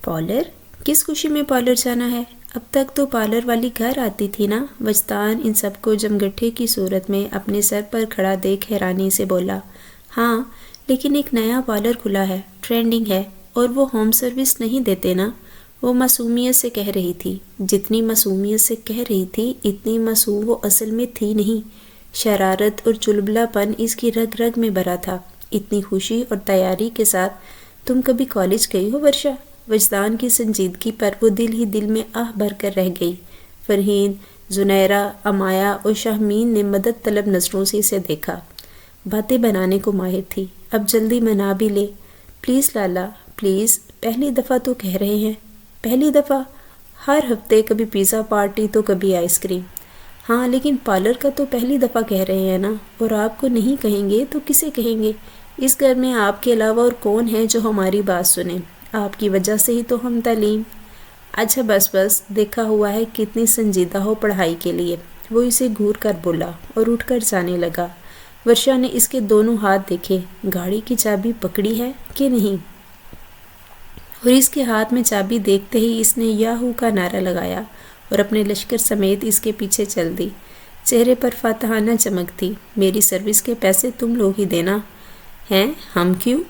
Parlour? کس خوشی میں پارلر جانا ہے؟ اب تک تو پارلر والی گھر آتی تھی نا؟ وجدان ان سب کو جمگٹھے کی صورت میں اپنے سر پر کھڑا دیکھ حیرانی سے بولا۔ ہاں، لیکن ایک نیا پارلر کھلا ہے، ٹرینڈنگ ہے، اور وہ ہوم سروس نہیں دیتے نا؟ وہ معصومیت سے کہہ رہی تھی۔ جتنی معصومیت سے کہہ رہی تھی اتنی معصوم وہ اصل میں تھی نہیں۔ شرارت اور چلبلا پن اس کی رگ رگ میں بھرا تھا۔ اتنی خوشی اور تیاری کے ساتھ تم کبھی کالج گئی ہو ورشا؟ وجدان کی سنجیدگی پر وہ دل ہی دل میں آہ بھر کر رہ گئی۔ فرحین، زنیرہ، امایا اور شاہمین نے مدد طلب نظروں سے اسے دیکھا۔ باتیں بنانے کو ماہر تھی، اب جلدی منا بھی لے۔ پلیز لالا، پلیز، پہلی دفعہ تو کہہ رہے ہیں۔ پہلی دفعہ؟ ہر ہفتے کبھی پیزا پارٹی تو کبھی آئس کریم۔ ہاں، لیکن پارلر کا تو پہلی دفعہ کہہ رہے ہیں نا، اور آپ کو نہیں کہیں گے تو کسے کہیں گے؟ اس گھر میں آپ کے علاوہ اور کون ہے جو ہماری بات سنے؟ آپ کی وجہ سے ہی تو ہم تعلیم۔ اچھا بس بس، دیکھا ہوا ہے کتنی سنجیدہ ہو پڑھائی کے لیے۔ وہ اسے گھور کر بولا اور اٹھ کر جانے لگا۔ ورشا نے اس کے دونوں ہاتھ دیکھے، گاڑی کی چابی پکڑی ہے کہ نہیں، اور اس کے ہاتھ میں چابی دیکھتے ہی اس نے یاہو کا نعرہ لگایا اور اپنے لشکر سمیت اس کے پیچھے چل دی۔ چہرے پر فاتحانہ چمک تھی۔ میری سروس کے پیسے تم لوگ ہی دینا ہیں؟ ہم کیوں؟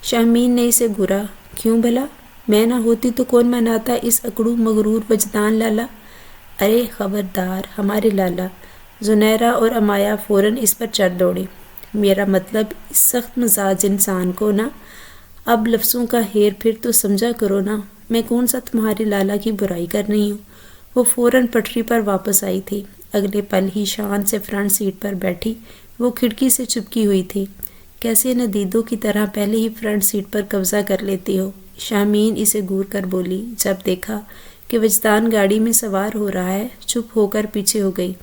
شاہمین نے اسے گھورا۔ کیوں بھلا؟ میں نہ ہوتی تو کون مناتا اس اکڑو مغرور وجدان لالا؟ ارے خبردار ہمارے لالا! زنیرہ اور امایا فوراً اس پر چڑھ دوڑی۔ میرا مطلب اس سخت مزاج انسان کو نا، اب لفظوں کا ہیر پھر تو سمجھا کرو نا، میں کون سا تمہارے لالا کی برائی کر رہی ہوں۔ وہ فوراً پٹری پر واپس آئی تھی۔ اگلے پل ہی شان سے فرنٹ سیٹ پر بیٹھی وہ کھڑکی سے چپکی ہوئی تھی۔ کیسے ندیدوں کی طرح پہلے ہی فرنٹ سیٹ پر قبضہ کر لیتی ہو؟ شاہمین اسے گھور کر بولی۔ جب دیکھا کہ وجدان گاڑی میں سوار ہو رہا ہے، چپ ہو کر پیچھے ہو گئی۔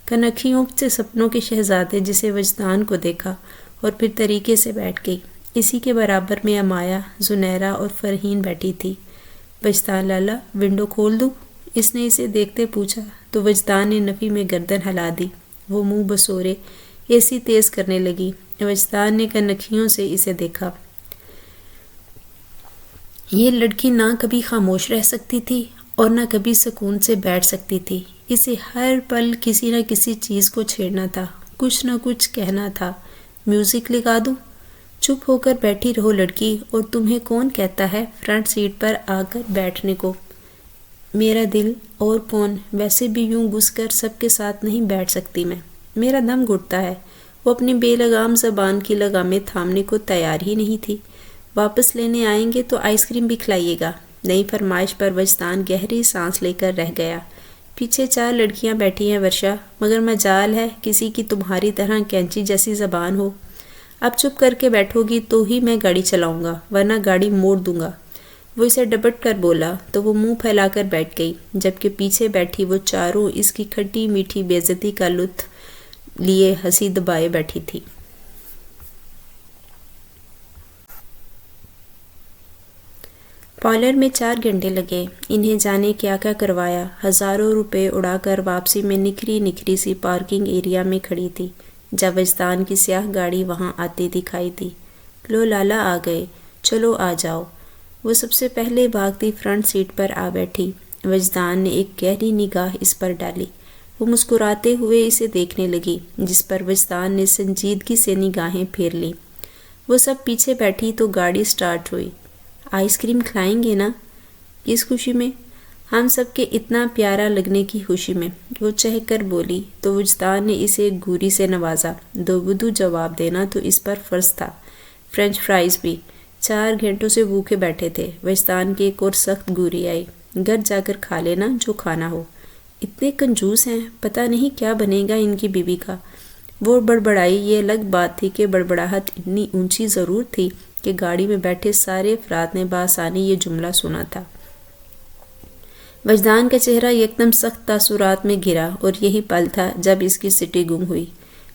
کنکھیوں سے سپنوں کے شہزادے جسے وجدان کو دیکھا اور پھر طریقے سے بیٹھ گئی۔ اسی کے برابر میں امایا، زنیرہ اور فرحین بیٹھی تھی۔ وجدان لالا، ونڈو کھول دوں؟ اس نے اسے دیکھتے پوچھا تو وجدان نے نفی میں گردن ہلا دی۔ وہ منہ بسورے اے سی تیز کرنے لگی۔ وجدان نے کنکھیوں سے اسے دیکھا۔ یہ لڑکی نہ کبھی خاموش رہ سکتی تھی اور نہ کبھی سکون سے بیٹھ سکتی تھی۔ اسے ہر پل کسی نہ کسی چیز کو چھیڑنا تھا، کچھ نہ کچھ کہنا تھا۔ میوزک لگا دوں؟ چپ ہو کر بیٹھی رہو لڑکی، اور تمہیں کون کہتا ہے فرنٹ سیٹ پر آ کر بیٹھنے کو؟ میرا دل اور کون، ویسے بھی یوں گھس کر سب کے ساتھ نہیں بیٹھ سکتی میں، میرا دم گھٹتا ہے۔ وہ اپنی بے لگام زبان کی لگامیں تھامنے کو تیار ہی نہیں تھی۔ واپس لینے آئیں گے تو آئس کریم بھی کھلائیے گا۔ نئی فرمائش پر وجدان گہری سانس لے کر رہ گیا۔ پیچھے 4 لڑکیاں بیٹھی ہیں ورشا، مگر مجال ہے کسی کی تمہاری طرح کینچی جیسی زبان ہو۔ اب چپ کر کے بیٹھو گی تو ہی میں گاڑی چلاؤں گا، ورنہ گاڑی موڑ دوں گا۔ وہ اسے ڈپٹ کر بولا تو وہ منہ پھیلا کر بیٹھ گئی، جبکہ پیچھے بیٹھی وہ چاروں اس کی کھٹی میٹھی بے عزتی کا لطف لیے ہنسی دبائے بیٹھی تھی۔ پارلر میں 4 گھنٹے لگے۔ انہیں جانے کیا کیا کروایا۔ ہزاروں روپے اڑا کر واپسی میں نکھری نکھری سی پارکنگ ایریا میں کھڑی تھی، جب وجدان کی سیاہ گاڑی وہاں آتی دکھائی دی۔ لو لالا آ گئے، چلو آ جاؤ۔ وہ سب سے پہلے بھاگتی فرنٹ سیٹ پر آ بیٹھی۔ وجدان نے ایک گہری نگاہ اس پر ڈالی۔ وہ مسکراتے ہوئے اسے دیکھنے لگی، جس پر وجدان نے سنجیدگی سے نگاہیں پھیر لیں۔ وہ سب پیچھے بیٹھی تو گاڑی سٹارٹ ہوئی۔ آئس کریم کھلائیں گے نا؟ کس خوشی میں؟ ہم سب کے اتنا پیارا لگنے کی خوشی میں، وہ چہک کر بولی تو وجدان نے اسے گھوری سے نوازا۔ دو بدو جواب دینا تو اس پر فرض تھا۔ فرینچ فرائز بھی۔ 4 گھنٹوں سے بھوکے بیٹھے تھے۔ وجدان کی ایک اور سخت گھوری آئی۔ گھر جا کر کھا لینا جو کھانا ہو۔ اتنے کنجوس ہیں، پتہ نہیں کیا بنے گا ان کی بیوی کا۔ وہ بڑبڑائی۔ یہ الگ بات تھی کہ بڑبڑاہٹ اتنی اونچی ضرور تھی کہ گاڑی میں بیٹھے سارے افراد نے بآسانی یہ جملہ سنا تھا۔ وجدان کا چہرہ یکدم سخت تاثرات میں گھرا، اور یہی پل تھا جب اس کی سٹی گم ہوئی۔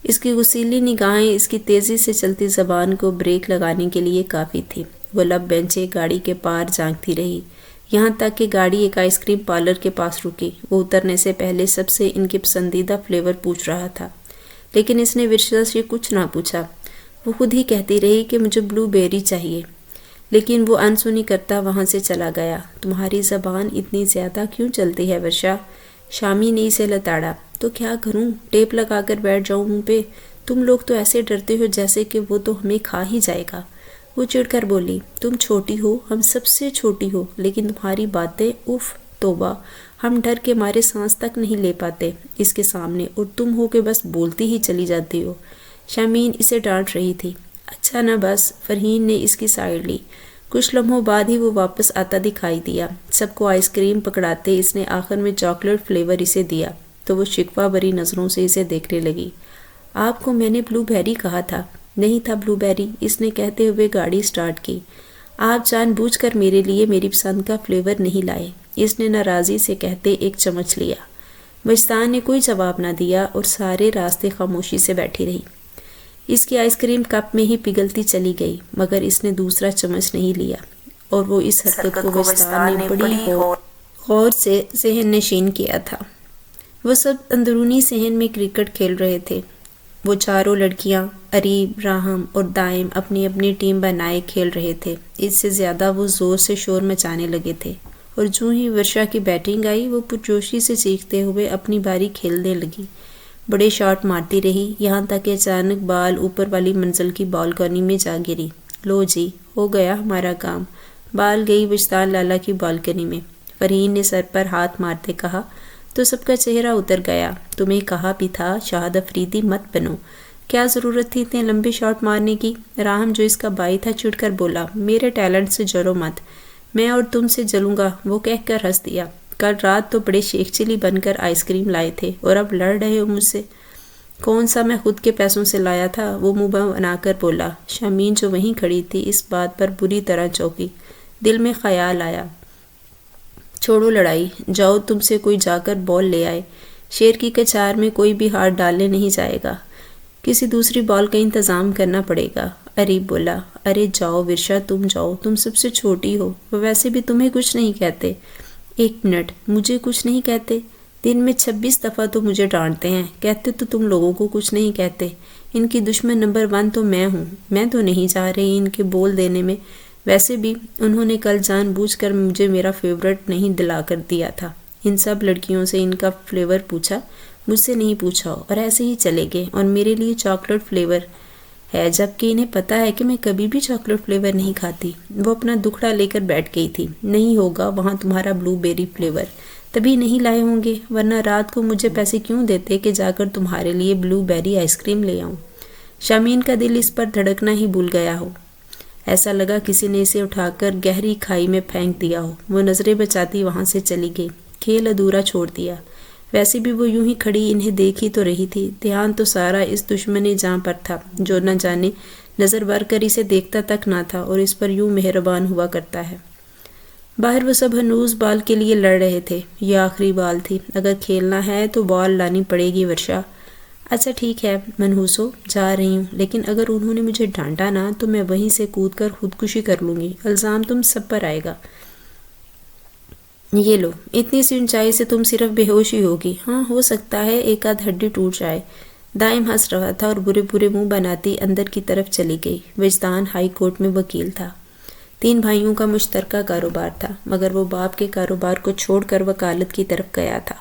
اس کی غصیلی نگاہیں اس کی تیزی سے چلتی زبان کو بریک لگانے کے لیے کافی تھی۔ وہ لب بینچے گاڑی کے پار جھانکتی رہی، یہاں تک کہ گاڑی ایک آئس کریم پارلر کے پاس رکی۔ وہ اترنے سے پہلے سب سے ان کے پسندیدہ فلیور پوچھ رہا تھا، لیکن اس نے ورشا سے کچھ نہ پوچھا۔ وہ خود ہی کہتی رہی کہ مجھے بلو بیری چاہیے۔ لیکن وہ انسنی کرتا وہاں سے چلا گیا۔ تمہاری زبان اتنی زیادہ کیوں چلتی ہے ورشا؟ شامی نے اسے لتاڑا۔ تو کیا کروں، ٹیپ لگا کر بیٹھ جاؤں منہ پہ؟ تم لوگ تو ایسے ڈرتے ہو جیسے کہ وہ تو ہمیں کھا ہی جائے گا۔ وہ چڑ کر بولی، تم چھوٹی ہو، ہم سب سے چھوٹی ہو، لیکن تمہاری باتیں، اف توبہ، ہم ڈر کے مارے سانس تک نہیں لے پاتے اس کے سامنے، اور تم ہو کہ بس بولتی ہی چلی جاتی ہو۔ شامین اسے ڈانٹ رہی تھی۔ اچھا نا بس، فرحین نے اس کی سائڈ لی۔ کچھ لمحوں بعد ہی وہ واپس آتا دکھائی دیا۔ سب کو آئس کریم پکڑاتے اس نے آخر میں چاکلیٹ فلیور اسے دیا تو وہ شکوہ بری نظروں سے اسے دیکھنے لگی۔ آپ کو میں نے بلو بیری کہا تھا۔ نہیں تھا بلو بیری، اس نے کہتے ہوئے گاڑی سٹارٹ کی۔ آپ جان بوجھ کر میرے لیے میری پسند کا فلیور نہیں لائے، اس نے ناراضی سے کہتے ایک چمچ لیا۔ وجدان نے کوئی جواب نہ دیا اور سارے راستے خاموشی سے بیٹھی رہی۔ اس کی آئس کریم کپ میں ہی پگھلتی چلی گئی، مگر اس نے دوسرا چمچ نہیں لیا، اور وہ اس حرکت کو وجدان نے بڑی غور سے ذہن نشین کیا تھا۔ وہ سب اندرونی صحن میں کرکٹ کھیل رہے تھے۔ وہ چاروں لڑکیاں، اریب، راہم اور دائم، اپنی اپنی ٹیم بنائے کھیل رہے تھے۔ اس سے زیادہ وہ زور سے شور مچانے لگے تھے، اور جو ہی ورشا کی بیٹنگ آئی وہ پرجوشی سے چیختے ہوئے اپنی باری کھیلنے لگی۔ بڑے شاٹ مارتی رہی، یہاں تک کہ اچانک بال اوپر والی منزل کی بالکنی میں جا گری۔ لو جی، ہو گیا ہمارا کام۔ بال گئی وجدان لالا کی بالکنی میں۔ فرحین نے سر پر ہاتھ مارتے کہا تو سب کا چہرہ اتر گیا۔ تمہیں کہا بھی تھا شاہد افریدی مت بنو، کیا ضرورت تھی اتنے لمبے شاٹ مارنے کی؟ راہم جو اس کا بھائی تھا چڑ کر بولا، میرے ٹیلنٹ سے جلو مت، میں اور تم سے جلوں گا۔ وہ کہہ کر ہنس دیا، کل رات تو بڑے شیخ چلی بن کر آئس کریم لائے تھے اور اب لڑ رہے ہو مجھ سے؟ کون سا میں خود کے پیسوں سے لایا تھا، وہ منہ بنا کر بولا۔ شامین جو وہیں کھڑی تھی اس بات پر بری طرح چونکی۔ دل میں خیال آیا، چھوڑو لڑائی، جاؤ تم سے کوئی جا کر بال لے آئے۔ شیر کی کچار میں کوئی بھی ہاتھ ڈالنے نہیں جائے گا، کسی دوسری بال کا انتظام کرنا پڑے گا۔ اریب بولا، ارے جاؤ ورشا، تم جاؤ، تم سب سے چھوٹی ہو، وہ ویسے بھی تمہیں کچھ نہیں کہتے۔ ایک منٹ، مجھے کچھ نہیں کہتے؟ دن میں 26 دفعہ تو مجھے ڈانٹتے ہیں، کہتے تو تم لوگوں کو کچھ نہیں کہتے۔ ان کی دشمن نمبر 1 تو میں ہوں، میں تو نہیں جا رہی ان کے بول دینے میں۔ ویسے بھی انہوں نے کل جان بوجھ کر مجھے میرا فیورٹ نہیں دلا کر دیا تھا۔ ان سب لڑکیوں سے ان کا فلیور پوچھا، مجھ سے نہیں پوچھا، اور ایسے ہی چلے گئے، اور میرے لیے چاکلیٹ فلیور ہے، جبکہ انہیں پتا ہے کہ میں کبھی بھی چاکلیٹ فلیور نہیں کھاتی۔ وہ اپنا دکھڑا لے کر بیٹھ گئی تھی۔ نہیں ہوگا وہاں تمہارا بلو بیری فلیور، تبھی نہیں لائے ہوں گے، ورنہ رات کو مجھے پیسے کیوں دیتے کہ جا کر تمہارے لیے بلو بیری آئس کریم لے آؤں۔ شامین کا دل اس پر دھڑکنا ہی بھول گیا ہو، ایسا لگا کسی نے اسے اٹھا کر گہری کھائی میں پھینک دیا ہو۔ وہ نظریں بچاتی وہاں سے چلی گئی، کھیل ادھورا چھوڑ دیا۔ ویسے بھی وہ یوں ہی کھڑی انہیں دیکھ ہی تو رہی تھی، دھیان تو سارا اس دشمن جاں پر تھا جو نہ جانے نظر بھر کر اسے دیکھتا تک نہ تھا اور اس پر یوں مہربان ہوا کرتا ہے۔ باہر وہ سب ہنوز بال کے لیے لڑ رہے تھے، یہ آخری بال تھی، اگر کھیلنا ہے تو بال لانی پڑے گی ورشا۔ اچھا ٹھیک ہے منحوسو، جا رہی ہوں، لیکن اگر انہوں نے مجھے ڈانٹا نا تو میں وہیں سے کود کر خودکشی کر لوں گی، الزام تم سب پر آئے گا۔ یہ لو، اتنی سی اونچائی سے تم صرف بے ہوش ہی ہوگی، ہاں ہو سکتا ہے ایک آدھ ہڈی ٹوٹ جائے۔ دائم ہنس رہا تھا اور برے برے منہ بناتی اندر کی طرف چلی گئی۔ وجدان ہائی کورٹ میں وکیل تھا، 3 بھائیوں کا مشترکہ کاروبار تھا، مگر وہ باپ کے کاروبار کو چھوڑ کر وکالت کی طرف گیا تھا۔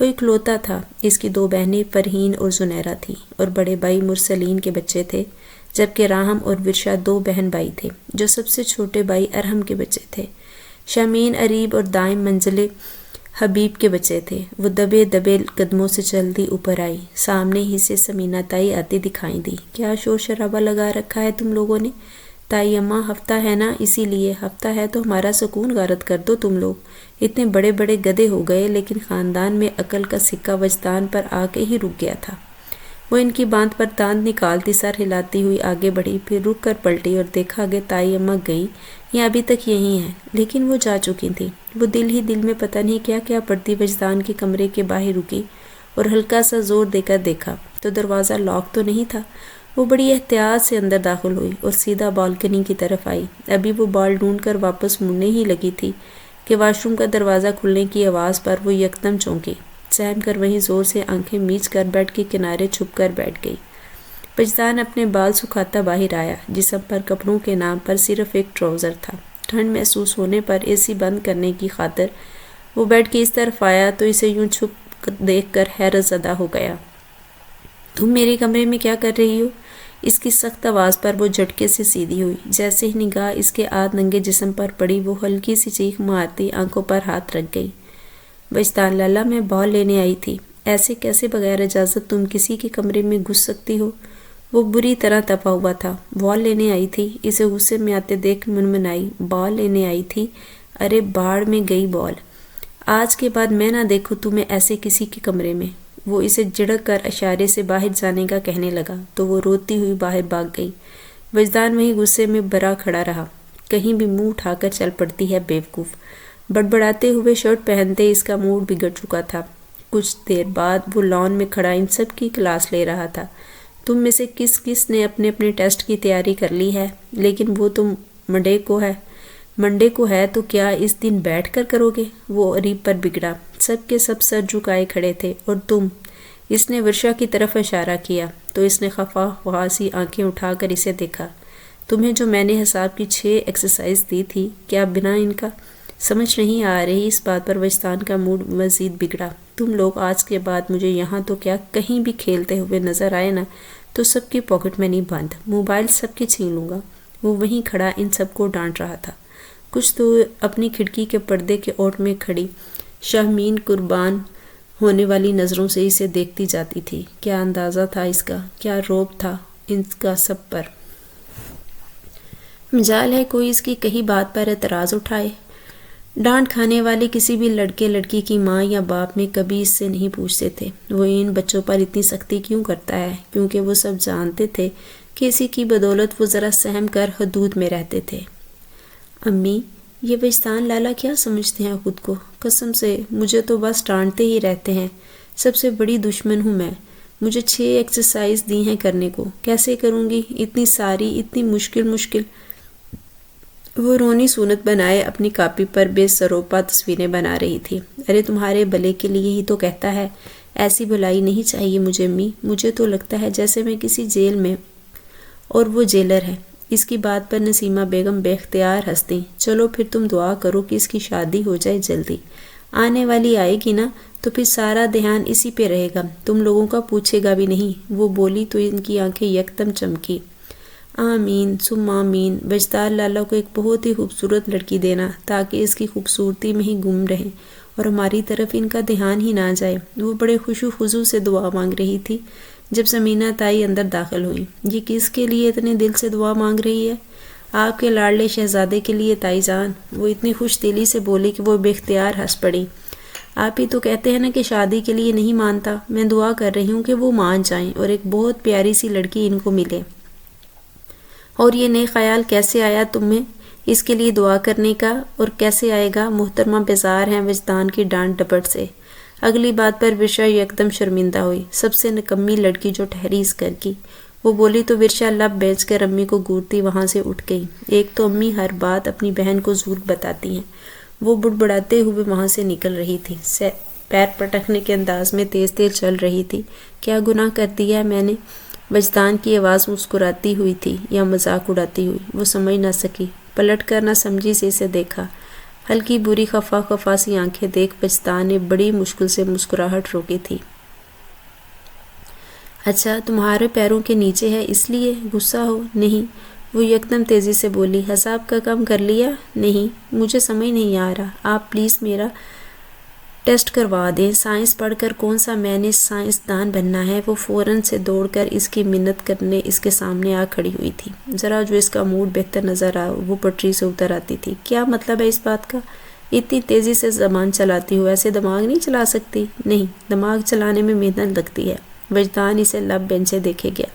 وہ اکلوتا تھا، اس کی 2 بہنیں فرحین اور زنیرہ تھیں، اور بڑے بھائی مرسلین کے بچے تھے، جبکہ راہم اور ورشا 2 بہن بھائی تھے، جو سب سے چھوٹے بھائی ارہم کے بچے تھے۔ شامین، اریب اور دائم منزل حبیب کے بچے تھے۔ وہ دبے دبے قدموں سے جلدی اوپر آئی، سامنے ہی سے سمینہ تائی آتی دکھائی دی۔ کیا شور شرابہ لگا رکھا ہے تم لوگوں نے؟ تائی اماں، ہفتہ ہے نا، اسی لیے ہفتہ ہے تو ہمارا سکون غارت کر دو تم لوگ۔ اتنے بڑے بڑے گدھے ہو گئے، لیکن خاندان میں عقل کا سکہ وجدان پر آ کے ہی رک گیا تھا۔ وہ ان کی باندھ پر دانت نکالتی سر ہلاتی ہوئی آگے بڑھی، پھر رک کر پلٹی اور دیکھا کہ تائی اماں گئی یا ابھی تک یہی ہیں، لیکن وہ جا چکی تھیں۔ وہ دل ہی دل میں پتہ نہیں کیا کیا پڑتی وجدان کے کمرے کے باہر رکی اور ہلکا سا زور دے کر دیکھا تو دروازہ لاک تو نہیں تھا۔ وہ بڑی احتیاط سے اندر داخل ہوئی اور سیدھا بالکنی کی طرف آئی۔ ابھی وہ بال ڈھونڈ کر واپس مڑنے ہی لگی تھی کہ واش روم کا دروازہ کھلنے کی آواز پر وہ یکدم چونکی، سہم کر وہیں زور سے آنکھیں میچ کر بیڈ کے کنارے چھپ کر بیٹھ گئی۔ وجدان اپنے بال سکھاتا باہر آیا۔ جسم پر کپڑوں کے نام پر صرف ایک ٹراؤزر تھا۔ ٹھنڈ محسوس ہونے پر اے سی بند کرنے کی خاطر وہ بیڈ کی اس طرف آیا تو اسے یوں چھپ دیکھ کر حیرت زدہ ہو گیا۔ تم میرے کمرے میں کیا کر رہی ہو؟ اس کی سخت آواز پر وہ جھٹکے سے سیدھی ہوئی۔ جیسے ہی نگاہ اس کے آدھ ننگے جسم پر پڑی وہ ہلکی سی چیخ مارتی آنکھوں پر ہاتھ رکھ گئی۔ وجدان لالا، میں بال لینے آئی تھی۔ ایسے کیسے بغیر اجازت تم کسی کے کمرے میں گھس سکتی ہو؟ وہ بری طرح تپا ہوا تھا۔ بال لینے آئی تھی؟ اسے غصے میں آتے دیکھ منمنائی۔ بال لینے آئی تھی؟ ارے باڑ میں گئی بال! آج کے بعد میں نہ دیکھوں تمہیں ایسے کسی کے کمرے میں۔ وہ اسے جھڑک کر اشارے سے باہر جانے کا کہنے لگا تو وہ روتی ہوئی باہر بھاگ گئی۔ وجدان وہیں غصے میں بھرا کھڑا رہا۔ کہیں بھی منہ اٹھا کر چل پڑتی ہے بیوقوف! بڑبڑاتے ہوئے شرٹ پہنتے اس کا موڈ بگڑ چکا تھا۔ کچھ دیر بعد وہ لان میں کھڑا ان سب کی کلاس لے رہا تھا۔ تم میں سے کس کس نے اپنے اپنے ٹیسٹ کی تیاری کر لی ہے؟ لیکن وہ تو منڈے کو ہے تو کیا اس دن بیٹھ کر کرو گے؟ وہ اریب پر بگڑا۔ سب کے سب سر جھکائے کھڑے تھے۔ اور تم؟ اس نے ورشا کی طرف اشارہ کیا تو اس نے خفا سی آنکھیں اٹھا کر اسے دیکھا۔ تمہیں جو میں نے حساب کی 6 ایکسرسائز دی تھی، کیا بنا ان کا؟ سمجھ نہیں آ رہی۔ اس بات پر وجدان کا موڈ مزید بگڑا۔ تم لوگ آج کے بعد مجھے یہاں تو کیا کہیں بھی کھیلتے ہوئے نظر آئے نا تو سب کی پاکٹ منی بند، موبائل سب کی چھین لوں گا۔ وہ وہیں کھڑا ان سب کو ڈانٹ رہا تھا۔ کچھ تو اپنی کھڑکی کے پردے کے اوٹ میں کھڑی شاہمین قربان ہونے والی نظروں سے اسے دیکھتی جاتی تھی۔ کیا اندازہ تھا اس کا، کیا رعب تھا ان کا سب پر! مجال ہے کوئی اس کی کہی بات پر اعتراض اٹھائے۔ ڈانٹ کھانے والے کسی بھی لڑکے لڑکی کی ماں یا باپ میں کبھی اس سے نہیں پوچھتے تھے وہ ان بچوں پر اتنی سختی کیوں کرتا ہے، کیونکہ وہ سب جانتے تھے کہ اسی کی بدولت وہ ذرا سہم کر حدود میں رہتے تھے۔ امی، یہ وجدان لالا کیا سمجھتے ہیں خود کو؟ قسم سے مجھے تو بس ڈانٹتے ہی رہتے ہیں۔ سب سے بڑی دشمن ہوں میں۔ مجھے 6 ایکسرسائز دی ہیں کرنے کو، کیسے کروں گی اتنی ساری، اتنی مشکل۔ وہ رونی صورت بنائے اپنی کاپی پر بے سروپا تصویریں بنا رہی تھی۔ ارے تمہارے بھلے کے لیے ہی تو کہتا ہے، ایسی بھلائی نہیں چاہیے مجھے امی۔ مجھے تو لگتا ہے جیسے میں کسی جیل میں اور وہ جیلر ہے۔ اس کی بات پر نسیمہ بیگم بے اختیار ہنس دیں۔ چلو پھر تم دعا کرو کہ اس کی شادی ہو جائے جلدی۔ آنے والی آئے گی نا تو پھر سارا دھیان اسی پہ رہے گا، تم لوگوں کا پوچھے گا بھی نہیں۔ وہ بولی تو ان کی آنکھیں یکدم چمکی۔ آمین ثم آمین۔ وجدان لالا کو ایک بہت ہی خوبصورت لڑکی دینا تاکہ اس کی خوبصورتی میں ہی گم رہیں اور ہماری طرف ان کا دھیان ہی نہ جائے۔ وہ بڑے خشوع خضوع سے دعا مانگ رہی تھی جب سمینہ تائی اندر داخل ہوئی۔ یہ کس کے لیے اتنے دل سے دعا مانگ رہی ہے؟ آپ کے لاڈلے شہزادے کے لیے تائی جان۔ وہ اتنی خوش دلی سے بولی کہ وہ بے اختیار ہنس پڑی۔ آپ ہی تو کہتے ہیں نا کہ شادی کے لیے نہیں مانتا۔ میں دعا کر رہی ہوں کہ وہ مان جائیں اور ایک بہت پیاری سی لڑکی ان کو ملے۔ اور یہ نئے خیال کیسے آیا تمہیں اس کے لیے دعا کرنے کا؟ اور کیسے آئے گا؟ محترمہ بیزار ہیں وجدان کی ڈانٹ ڈپٹ سے۔ اگلی بات پر ورشا یکدم شرمندہ ہوئی۔ سب سے نکمی لڑکی جو ٹھہری اس گھر کی۔ وہ بولی تو ورشا لب بیچ کر امی کو گورتی وہاں سے اٹھ گئی۔ ایک تو امی ہر بات اپنی بہن کو زور بتاتی ہیں۔ وہ بڑبڑاتے ہوئے وہاں سے نکل رہی تھی، پیر پٹکنے کے انداز میں تیز تیز چل رہی تھی۔ کیا گناہ کر دیا ہے میں نے؟ وجدان کی آواز مسکراتی ہوئی تھی یا مذاق اڑاتی ہوئی، وہ سمجھ نہ سکی۔ پلٹ کر نہ سمجھی سے اسے دیکھا۔ ہلکی بری خفا سی آنکھیں دیکھ وجدان نے بڑی مشکل سے مسکراہٹ روکی تھی۔ اچھا تمہارے پیروں کے نیچے ہے اس لیے غصہ ہو؟ نہیں۔ وہ یکدم تیزی سے بولی۔ حساب کا کام کر لیا؟ نہیں، مجھے سمجھ نہیں آ رہا۔ آپ پلیز میرا ٹیسٹ کروا دیں۔ سائنس پڑھ کر کون سا میں نے سائنسدان بننا ہے؟ وہ فوراً سے دوڑ کر اس کی منت کرنے اس کے سامنے آ کھڑی ہوئی تھی۔ ذرا جو اس کا موڈ بہتر نظر آ وہ پٹری سے اتر آتی تھی۔ کیا مطلب ہے اس بات کا؟ اتنی تیزی سے زبان چلاتی ہو، ایسے دماغ نہیں چلا سکتی؟ نہیں، دماغ چلانے میں محنت لگتی ہے۔ وجدان اسے لب بینچے دیکھے گیا۔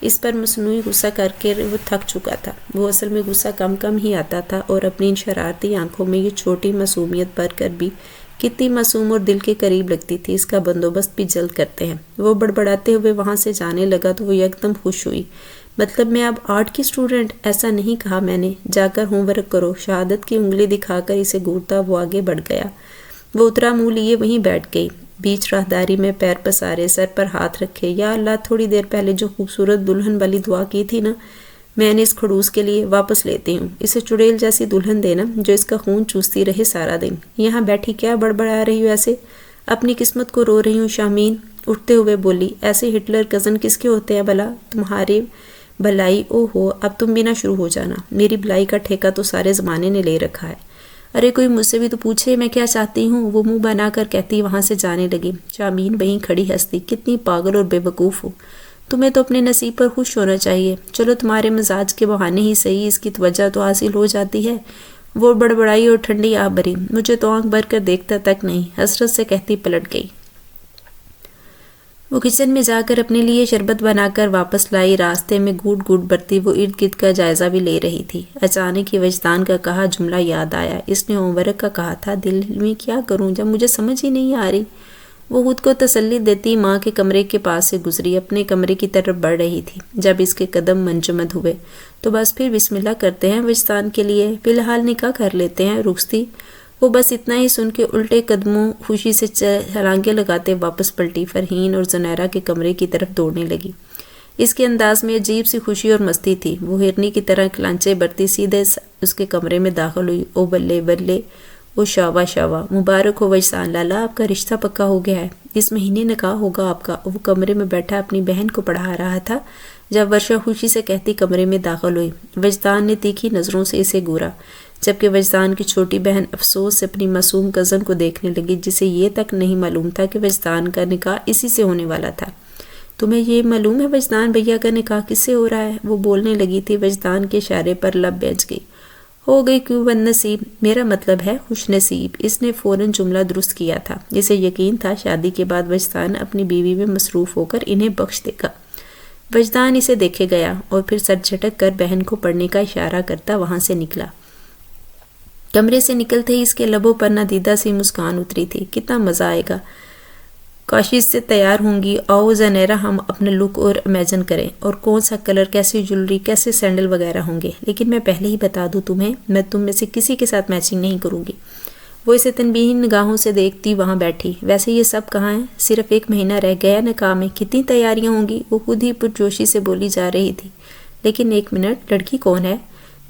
اس پر مصنوعی غصہ کر کے وہ تھک چکا تھا۔ وہ اصل میں غصہ کم ہی آتا تھا اور اپنی ان شرارتی آنکھوں میں یہ چھوٹی معصومیت بھر کر بھی کتنی معصوم اور دل کے قریب لگتی تھی اس کا بندوبست بھی جلد کرتے ہیں۔ وہ بڑبڑاتے ہوئے وہاں سے جانے لگا تو وہ یکدم خوش ہوئی۔ مطلب میں اب آرٹ کی اسٹوڈنٹ؟ ایسا نہیں کہا میں نے۔ جا کر ہوم ورک کرو۔ شہادت کی انگلی دکھا کر اسے گھورتا وہ آگے بڑھ گیا۔ وہ اترا منہ لیے وہیں بیٹھ گئی۔ بیچ راہداری میں پیر پسارے، سر پر ہاتھ رکھے، یا اللہ تھوڑی دیر پہلے جو خوبصورت دلہن والی دعا کی تھی نا، میں نے اس کھڑوس کے لیے واپس لیتی ہوں۔ اسے چڑیل جیسی دلہن دینا جو اس کا خون چوستی رہے سارا دن۔ یہاں بیٹھی کیا بڑبڑا رہی ہو ایسے؟ اپنی قسمت کو رو رہی ہوں شامین اٹھتے ہوئے بولی۔ ایسے ہٹلر کزن کس کے ہوتے ہیں بھلا؟ تمہاری بھلائی؟ او ہو، اب تم بھی نہ شروع ہو جانا، میری بھلائی کا ٹھیکہ تو سارے زمانے نے لے رکھا ہے۔ ارے کوئی مجھ سے بھی تو پوچھے میں کیا چاہتی ہوں، وہ منہ بنا کر کہتی وہاں سے جانے لگی۔ شامین وہیں کھڑی ہنستی، کتنی پاگل اور بے وقوف ہو، تمہیں تو اپنے نصیب پر خوش ہونا چاہیے۔ چلو تمہارے مزاج کے بہانے ہی صحیح اس کی توجہ تو حاصل ہو جاتی ہے۔ وہ بڑبڑائی اور ٹھنڈی آہ بھری، مجھے تو آنکھ بھر کر دیکھتا تک نہیں، حسرت سے کہتی پلٹ گئی۔ وہ کچن میں جا کر اپنے لیے شربت بنا کر واپس لائی۔ راستے میں گھوٹ گھوٹ بھرتی وہ ارد گرد کا جائزہ بھی لے رہی تھی۔ اچانک ہی وجدان کا کہا جملہ یاد آیا۔ اس نے ہوم ورک کا کہا تھا، دل میں کیا کروں جب مجھے سمجھ ہی نہیں آ رہی۔ وہ خود کو تسلی دیتی ماں کے کمرے کے پاس سے گزری، اپنے کمرے کی طرف بڑھ رہی تھی۔ جب اس کے قدم منجمد ہوئے تو بس پھر بسم اللہ کرتے ہیں وجدان کے لیے، فی الحال نکاح کر لیتے ہیں، رخصتی۔ وہ بس اتنا ہی سن کے الٹے قدموں خوشی سے چھلانگیں لگاتے واپس پلٹی۔ فرحین اور زنیرہ کے کمرے کی طرف دوڑنے لگی۔ اس کے انداز میں عجیب سی خوشی اور مستی تھی۔ وہ ہرنی کی طرح کلانچے برتی سیدھے اس کے کمرے میں داخل ہوئی۔ او بلے بلے، او شاوا شاوا، مبارک ہو وجدان لالا، آپ کا رشتہ پکا ہو گیا ہے، اس مہینے نکاح ہوگا آپ کا۔ وہ کمرے میں بیٹھا اپنی بہن کو پڑھا رہا تھا جب ورشا خوشی سے کہتی کمرے میں داخل ہوئی۔ وجدان نے تیکھی نظروں سے اسے گورا، جبکہ وجدان کی چھوٹی بہن افسوس سے اپنی معصوم کزن کو دیکھنے لگی، جسے یہ تک نہیں معلوم تھا کہ وجدان کا نکاح اسی سے ہونے والا تھا۔ تمہیں یہ معلوم ہے وجدان بھیا کا نکاح کس سے ہو رہا ہے؟ وہ بولنے لگی تھی، وجدان کے اشارے پر لب بیٹھ گئی۔ ہو گئی کیوں بد نصیب، میرا مطلب ہے خوش نصیب۔ اس نے فوراً جملہ درست کیا تھا۔ اسے یقین تھا شادی کے بعد وجدان اپنی بیوی میں مصروف ہو کر انہیں بخش دے گا۔ وجدان اسے دیکھے گیا اور پھر سر جھٹک کر بہن کو پڑھنے کا اشارہ کرتا وہاں سے نکلا۔ کمرے سے نکلتے ہی اس کے لبوں پر نادیدہ سی مسکان اتری تھی۔ کتنا مزہ آئے گا، کاش اس سے تیار ہوں گی۔ آؤ زنیرہ ہم اپنا لک اور امیجن کریں، اور کون سا کلر، کیسی جولری، کیسے سینڈل وغیرہ ہوں گے۔ لیکن میں پہلے ہی بتا دوں تمہیں، میں تم میں سے کسی کے ساتھ میچنگ نہیں کروں گی۔ وہ اسے تنبیہی نگاہوں سے دیکھتی وہاں بیٹھی۔ ویسے یہ سب کہاں ہیں؟ صرف 1 مہینہ رہ گیا نکاح میں، کتنی تیاریاں ہوں گی؟ وہ خود ہی پرجوشی سے بولی جا رہی تھی۔ لیکن 1 منٹ، لڑکی کون ہے؟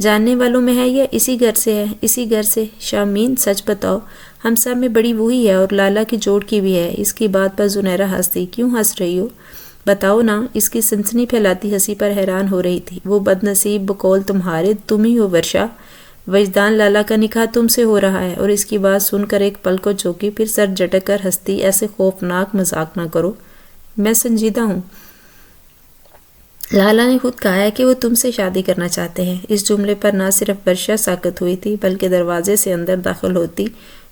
جاننے والوں میں ہے یا اسی گھر سے ہے؟ اسی گھر سے۔ شامین سچ بتاؤ، ہم سب میں بڑی وہی ہے اور لالا کی جوڑ کی بھی ہے۔ اس کی بات پر زنیرہ ہنستی۔ کیوں ہنس رہی ہو؟ بتاؤ نا۔ اس کی سنسنی پھیلاتی ہنسی پر حیران ہو رہی تھی۔ وہ بد نصیب بقول تمہارے تم ہی ہو ورشا، وجدان لالا کا نکاح تم سے ہو رہا ہے۔ اور اس کی بات سن کر ایک پل کو چونکی، پھر سر جھٹک کر ہنستی۔ ایسے خوفناک مذاق نہ کرو، میں سنجیدہ ہوں۔ لالا نے خود کہا ہے کہ وہ تم سے شادی کرنا چاہتے ہیں۔ اس جملے پر نہ صرف ورشا ساکت ہوئی تھی بلکہ دروازے سے اندر داخل ہوتی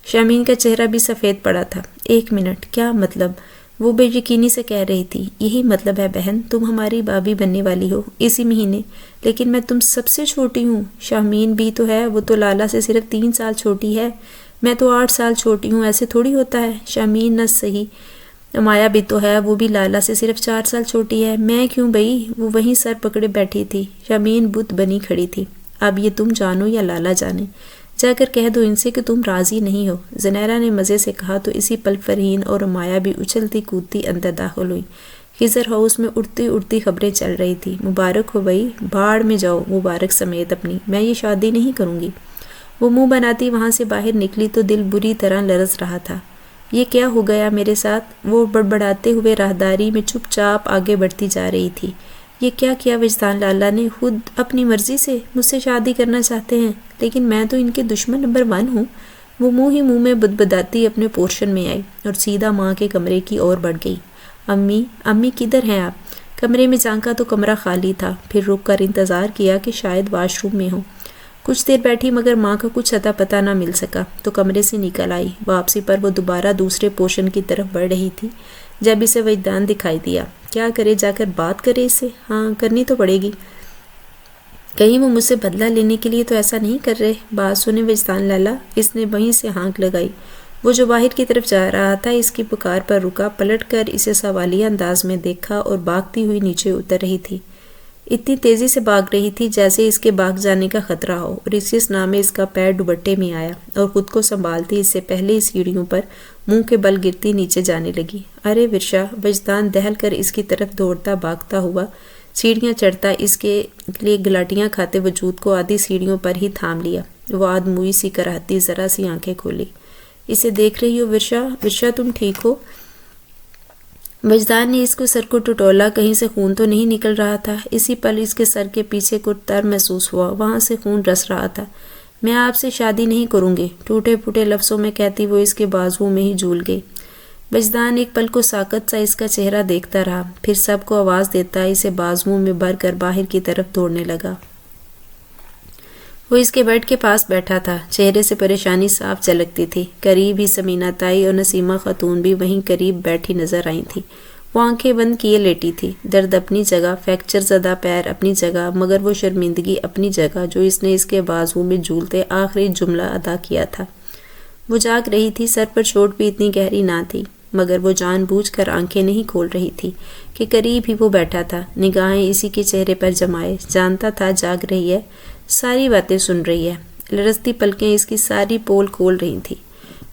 شامین کا چہرہ بھی سفید پڑا تھا۔ 1 منٹ، کیا مطلب؟ وہ بے یقینی سے کہہ رہی تھی۔ یہی مطلب ہے بہن، تم ہماری بھابھی بننے والی ہو اسی مہینے، لیکن میں تم سب سے چھوٹی ہوں۔ شامین بھی تو ہے، وہ تو لالا سے صرف 3 سال چھوٹی ہے، میں تو 8 سال چھوٹی ہوں، ایسے تھوڑی ہوتا ہے۔ شامین نہ صحیح، مایا بھی تو ہے، وہ بھی لالا سے صرف 4 سال چھوٹی ہے۔ میں کیوں بھئی؟ وہ وہیں سر پکڑے بیٹھی تھی۔ شامین بت بنی کھڑی تھی۔ اب یہ تم جانو یا لالا جانے، جا کر کہہ دو ان سے کہ تم راضی نہیں ہو۔ زنیرہ نے مزے سے کہا تو اسی پل فرحین اور مایا بھی اچھلتی کودتی اندر داخل ہوئی۔ خضر ہاؤس میں اڑتی اڑتی خبریں چل رہی تھی۔ مبارک ہو بھئی، بھاڑ میں جاؤ مبارک سمیت اپنی، میں یہ شادی نہیں کروں گی۔ وہ منہ بناتی وہاں سے باہر نکلی تو دل بری طرح لرز رہا تھا۔ یہ کیا ہو گیا میرے ساتھ؟ وہ بڑبڑاتے ہوئے راہداری میں چپ چاپ آگے بڑھتی جا رہی تھی۔ یہ کیا کیا وجدان لالا نے؟ خود اپنی مرضی سے مجھ سے شادی کرنا چاہتے ہیں، لیکن میں تو ان کے دشمن نمبر 1 ہوں۔ وہ منہ ہی منہ میں بدبداتی اپنے پورشن میں آئی اور سیدھا ماں کے کمرے کی اور بڑھ گئی۔ امی کدھر ہیں آپ؟ کمرے میں جھانکا تو کمرہ خالی تھا، پھر رک کر انتظار کیا کہ شاید واش روم میں ہوں۔ کچھ دیر بیٹھی مگر ماں کا کچھ اتا پتہ نہ مل سکا تو کمرے سے نکل آئی۔ واپسی پر وہ دوبارہ دوسرے پورشن کی طرف بڑھ رہی تھی جب اسے وجدان دکھائی دیا۔ کیا کرے؟ جا کر بات کرے اس سے؟ ہاں کرنی تو پڑے گی، کہیں وہ مجھ سے بدلہ لینے کے لیے تو ایسا نہیں کر رہے۔ بات سنے وجدان لالا، اس نے وہیں سے ہانک لگائی۔ وہ جو باہر کی طرف جا رہا تھا اس کی پکار پر رکا، پلٹ کر اسے سوالیہ انداز میں دیکھا اور بھاگتی ہوئی نیچے اتر رہی تھی۔ اتنی تیزی سے بھاگ رہی تھی جیسے اس کے بھاگ جانے کا خطرہ ہو، اور اسی اسنا میں اس کا پیر دوپٹے میں آیا اور خود کو سنبھالتی اس سے پہلے ہی سیڑھیوں پر منہ کے بل گرتی نیچے جانے لگی۔ ارے ورشا! وجدان دہل کر اس کی طرف دوڑتا بھاگتا ہوا سیڑھیاں چڑھتا اس کے لیے گلاٹیاں کھاتے وجود کو آدھی سیڑھیوں پر ہی تھام لیا۔ وہ آدموئی سی کراہتی ذرا سی آنکھیں کھولی۔ اسے دیکھ رہی ہو ورشا؟ ورشا تم ٹھیک ہو؟ وجدان نے اس کو سر کو ٹٹولا، کہیں سے خون تو نہیں نکل رہا تھا؟ اسی پل اس کے سر کے پیچھے کچھ تر محسوس ہوا، وہاں سے خون رس رہا تھا۔ میں آپ سے شادی نہیں کروں گی، ٹوٹے پھوٹے لفظوں میں کہتی وہ اس کے بازوؤں میں ہی جھول گئی۔ وجدان ایک پل کو ساکت سا اس کا چہرہ دیکھتا رہا، پھر سب کو آواز دیتا اسے بازوؤں میں بھر کر باہر کی طرف دوڑنے لگا۔ وہ اس کے بیڈ کے پاس بیٹھا تھا، چہرے سے پریشانی صاف جھلکتی تھی۔ قریب ہی سمینہ تائی اور نسیمہ خاتون بھی وہیں قریب بیٹھی نظر آئی تھیں۔ وہ آنکھیں بند کیے لیٹی تھی، درد اپنی جگہ، فریکچر زدہ پیر اپنی جگہ، مگر وہ شرمندگی اپنی جگہ جو اس نے اس کے بازو میں جھولتے آخری جملہ ادا کیا تھا۔ وہ جاگ رہی تھی، سر پر چوٹ بھی اتنی گہری نہ تھی، مگر وہ جان بوجھ کر آنکھیں نہیں کھول رہی تھی کہ قریب ہی وہ بیٹھا تھا، نگاہیں اسی کے چہرے پر جمائے، جانتا تھا جاگ رہی ہے، ساری باتیں سن رہی ہے۔ لرزتی پلکیں اس کی ساری پول کھول رہی تھی۔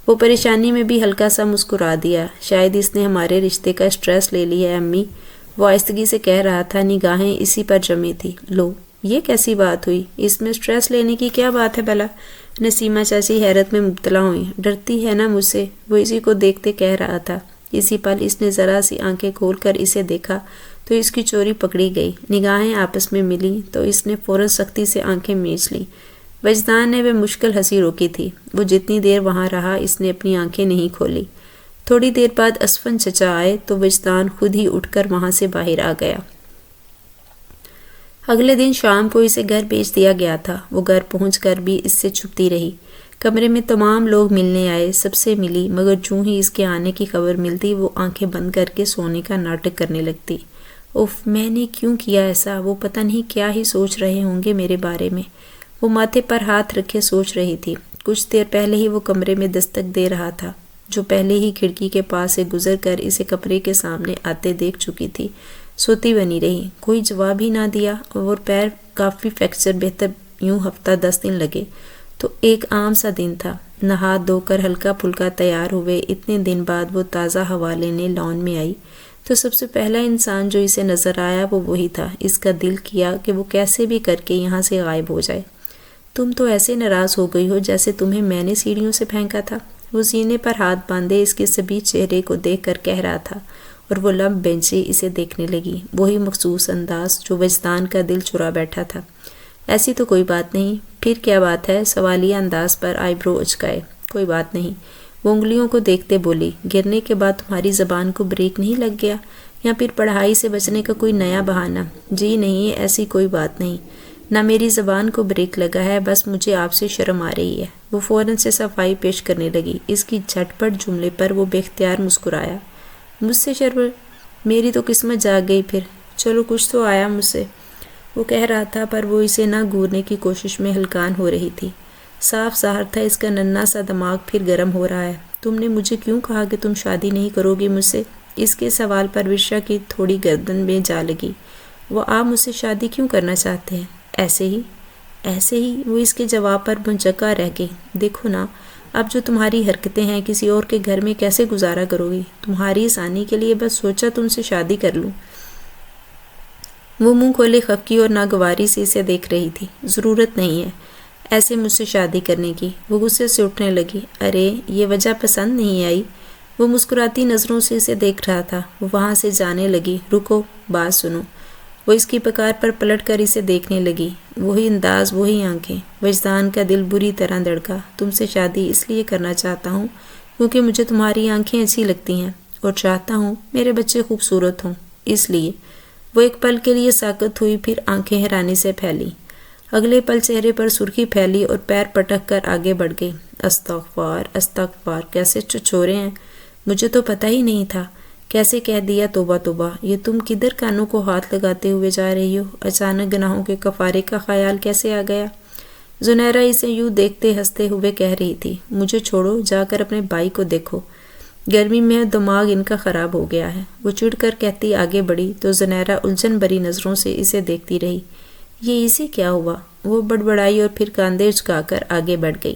وہ پریشانی میں بھی ہلکا سا مسکرا دیا۔ شاید اس نے ہمارے رشتے کا اسٹریس لے لیا ہے امی، وہ آہستگی سے کہہ رہا تھا، نگاہیں اسی پر جمی تھی۔ لو، یہ کیسی بات ہوئی؟ اس میں اسٹریس لینے کی کیا بات ہے بھلا؟ نسیمہ چاچی حیرت میں مبتلا ہوئی۔ ڈرتی ہے نا مجھ سے؟ وہ اسی کو دیکھتے کہہ رہا تھا۔ اسی پل اس نے ذرا سی آنکھیں کھول کر اسے دیکھا تو اس کی چوری پکڑی گئی، نگاہیں آپس میں ملی تو اس نے فوراً سختی سے آنکھیں میچ لیں۔ وجدان نے وہ مشکل ہنسی روکی تھی۔ وہ جتنی دیر وہاں رہا اس نے اپنی آنکھیں نہیں کھولی۔ تھوڑی دیر بعد اسفن چچا آئے تو وجدان خود ہی اٹھ کر وہاں سے باہر آ گیا۔ اگلے دن شام کو اسے گھر بھیج دیا گیا تھا۔ وہ گھر پہنچ کر بھی اس سے چھپتی رہی۔ کمرے میں تمام لوگ ملنے آئے، سب سے ملی، مگر جوں ہی اس کے آنے کی خبر ملتی وہ آنکھیں بند کر کے سونے کا ناٹک کرنے لگتی۔ اف، میں نے کیوں کیا ایسا؟ وہ پتہ نہیں کیا ہی سوچ رہے ہوں گے میرے بارے میں۔ وہ ماتھے پر ہاتھ رکھے سوچ رہی تھی۔ کچھ دیر پہلے ہی وہ کمرے میں دستک دے رہا تھا، جو پہلے ہی کھڑکی کے پاس سے گزر کر اسے کمرے کے سامنے آتے دیکھ چکی تھی۔ سوتی بنی رہی، کوئی جواب ہی نہ دیا، اور پیر کافی فریکچر بہتر یوں ہفتہ 10 دن لگے تو ایک عام سا دن تھا۔ نہا دھو کر ہلکا پھلکا تیار ہوئے اتنے دن بعد وہ تازہ ہوا لینے لان میں آئی تو سب سے پہلا انسان جو اسے نظر آیا وہ وہی تھا۔ اس کا دل کیا کہ وہ کیسے بھی کر کے یہاں سے غائب ہو جائے۔ تم تو ایسے ناراض ہو گئی ہو جیسے تمہیں میں نے سیڑھیوں سے پھینکا تھا، وہ سینے پر ہاتھ باندھے اس کے سبھی چہرے کو دیکھ کر کہہ رہا تھا، اور وہ لب بینچے اسے دیکھنے لگی، وہی مخصوص انداز جو وجدان کا دل چرا بیٹھا تھا۔ ایسی تو کوئی بات نہیں۔ پھر کیا بات ہے؟ سوالیہ انداز پر آئی برو اچکائے۔ کوئی بات نہیں، وہ انگلیوں کو دیکھتے بولی۔ گرنے کے بعد تمہاری زبان کو بریک نہیں لگ گیا، یا پھر پڑھائی سے بچنے کا کوئی نیا بہانہ؟ جی نہیں، ایسی کوئی بات نہیں، نہ میری زبان کو بریک لگا ہے، بس مجھے آپ سے شرم آ رہی ہے۔ وہ فوراً سے صفائی پیش کرنے لگی۔ اس کی جھٹ پٹ جملے پر وہ بے اختیار مسکرایا۔ مجھ سے شرم؟ میری تو قسمت جاگ گئی پھر۔ چلو کچھ تو آیا مجھ سے، وہ کہہ رہا تھا، پر وہ اسے نہ گورنے کی کوشش میں ہلکان ہو رہی تھی۔ صاف ظاہر تھا اس کا ننھا سا دماغ پھر گرم ہو رہا ہے۔ تم نے مجھے کیوں کہا کہ تم شادی نہیں کرو گی مجھ سے؟ اس کے سوال پر ورشا کی تھوڑی گردن میں جا لگی۔ وہ آپ مجھ سے شادی کیوں کرنا چاہتے ہیں؟ ایسے ہی؟ ایسے ہی؟ وہ اس کے جواب پر منجکا رہ گئی۔ دیکھو نا، اب جو تمہاری حرکتیں ہیں، کسی اور کے گھر میں کیسے گزارا کرو گی؟ تمہاری آسانی کے لیے بس سوچا تم سے شادی کر لوں۔ وہ منہ کھولے خفگی اور ناگواری سے اسے دیکھ رہی تھی۔ ضرورت نہیں ہے ایسے مجھ سے شادی کرنے کی، وہ غصے سے اٹھنے لگی۔ ارے، یہ وجہ پسند نہیں آئی؟ وہ مسکراتی نظروں سے اسے دیکھ رہا تھا۔ وہ وہاں سے جانے لگی۔ رکو، بات سنو۔ وہ اس کی پکار پر پلٹ کر اسے دیکھنے لگی۔ وہی انداز، وہی آنکھیں۔ وجدان کا دل بری طرح دھڑکا۔ تم سے شادی اس لیے کرنا چاہتا ہوں کیونکہ مجھے تمہاری آنکھیں اچھی لگتی ہیں، اور چاہتا ہوں میرے بچے خوبصورت ہوں، اس لیے۔ وہ ایک پل کے لیے ساکت ہوئی، پھر آنکھیں حیرانی سے پھیلی۔ اگلے پل چہرے پر سرخی پھیلی اور پیر پٹک کر آگے بڑھ گئی۔ استغفار، استغفار، کیسے چچورے ہیں، مجھے تو پتہ ہی نہیں تھا، کیسے کہہ دیا، توبہ توبہ۔ یہ تم کدھر کانوں کو ہاتھ لگاتے ہوئے جا رہی ہو؟ اچانک گناہوں کے کفارے کا خیال کیسے آ گیا؟ زنیرہ اسے یوں دیکھتے ہنستے ہوئے کہہ رہی تھی، مجھے چھوڑو، جا کر اپنے بھائی کو دیکھو۔ گرمی میں دماغ ان کا خراب ہو گیا ہے۔ وہ چڑ کر کہتی آگے بڑھی تو زنیرہ الجھن بھری نظروں سے اسے دیکھتی رہی۔ یہ اسے کیا ہوا؟ وہ بڑبڑائی اور پھر کاندھے جھکا کر آگے بڑھ گئی۔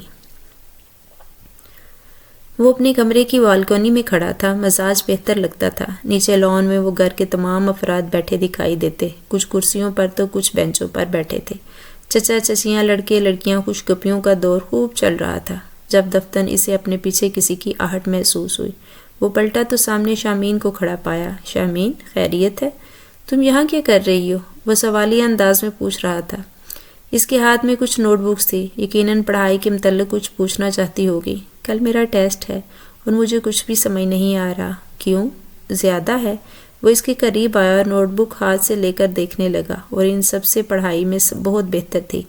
وہ اپنے کمرے کی بالکونی میں کھڑا تھا۔ مزاج بہتر لگتا تھا۔ نیچے لان میں وہ گھر کے تمام افراد بیٹھے دکھائی دیتے، کچھ کرسیوں پر تو کچھ بینچوں پر بیٹھے تھے۔ چچا چچیاں، لڑکے لڑکیاں، خوش گپیوں کا دور خوب چل رہا تھا۔ جب دفتن اسے اپنے پیچھے کسی کی آہٹ محسوس ہوئی، وہ پلٹا تو سامنے شامین کو کھڑا پایا۔ شامین، خیریت ہے؟ تم یہاں کیا کر رہی ہو؟ وہ سوالیہ انداز میں پوچھ رہا تھا۔ اس کے ہاتھ میں کچھ نوٹ بکس تھی، یقیناً پڑھائی کے متعلق کچھ پوچھنا چاہتی ہوگی۔ کل میرا ٹیسٹ ہے اور مجھے کچھ بھی سمجھ نہیں آ رہا۔ کیوں؟ زیادہ ہے؟ وہ اس کے قریب آیا اور نوٹ بک ہاتھ سے لے کر دیکھنے لگا، اور ان سب سے پڑھائی میں بہت بہتر تھی۔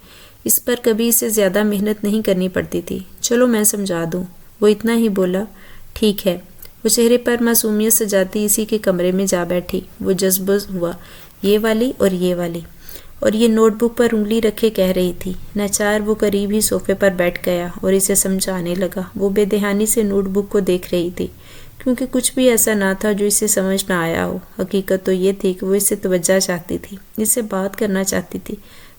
اس پر کبھی اسے زیادہ محنت نہیں کرنی پڑتی تھی۔ چلو میں سمجھا دوں، وہ اتنا ہی بولا۔ ٹھیک ہے۔ وہ چہرے پر معصومیت سجاتی اسی کے کمرے میں جا بیٹھی۔ وہ جذبہ ہوا، یہ والی اور یہ والی، اور یہ نوٹ بک پر انگلی رکھے کہہ رہی تھی۔ ناچار وہ قریب ہی صوفے پر بیٹھ گیا اور اسے سمجھانے لگا۔ وہ بے دہانی سے نوٹ بک کو دیکھ رہی تھی، کیونکہ کچھ بھی ایسا نہ تھا جو اسے سمجھ نہ آیا ہو۔ حقیقت تو یہ تھی کہ وہ اس سے توجہ چاہتی تھی، اس سے بات کرنا چاہتی تھی،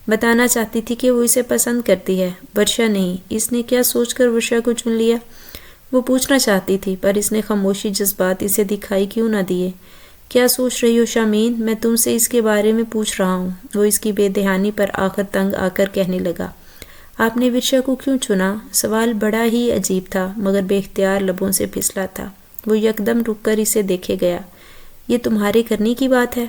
بتانا چاہتی تھی کہ وہ اسے پسند کرتی ہے۔ ورشا نہیں، اس نے کیا سوچ کر ورشا کو چن لیا؟ وہ پوچھنا چاہتی تھی، پر اس نے خاموشی جذبات اسے دکھائی کیوں نہ دیے۔ کیا سوچ رہی ہو شامین؟ میں تم سے اس کے بارے میں پوچھ رہا ہوں۔ وہ اس کی بے دہانی پر آخر تنگ آ کر کہنے لگا، آپ نے ورشا کو کیوں چنا؟ سوال بڑا ہی عجیب تھا، مگر بے اختیار لبوں سے پھسلا تھا۔ وہ یکدم رک کر اسے دیکھے گیا۔ یہ تمہارے کرنے کی بات ہے؟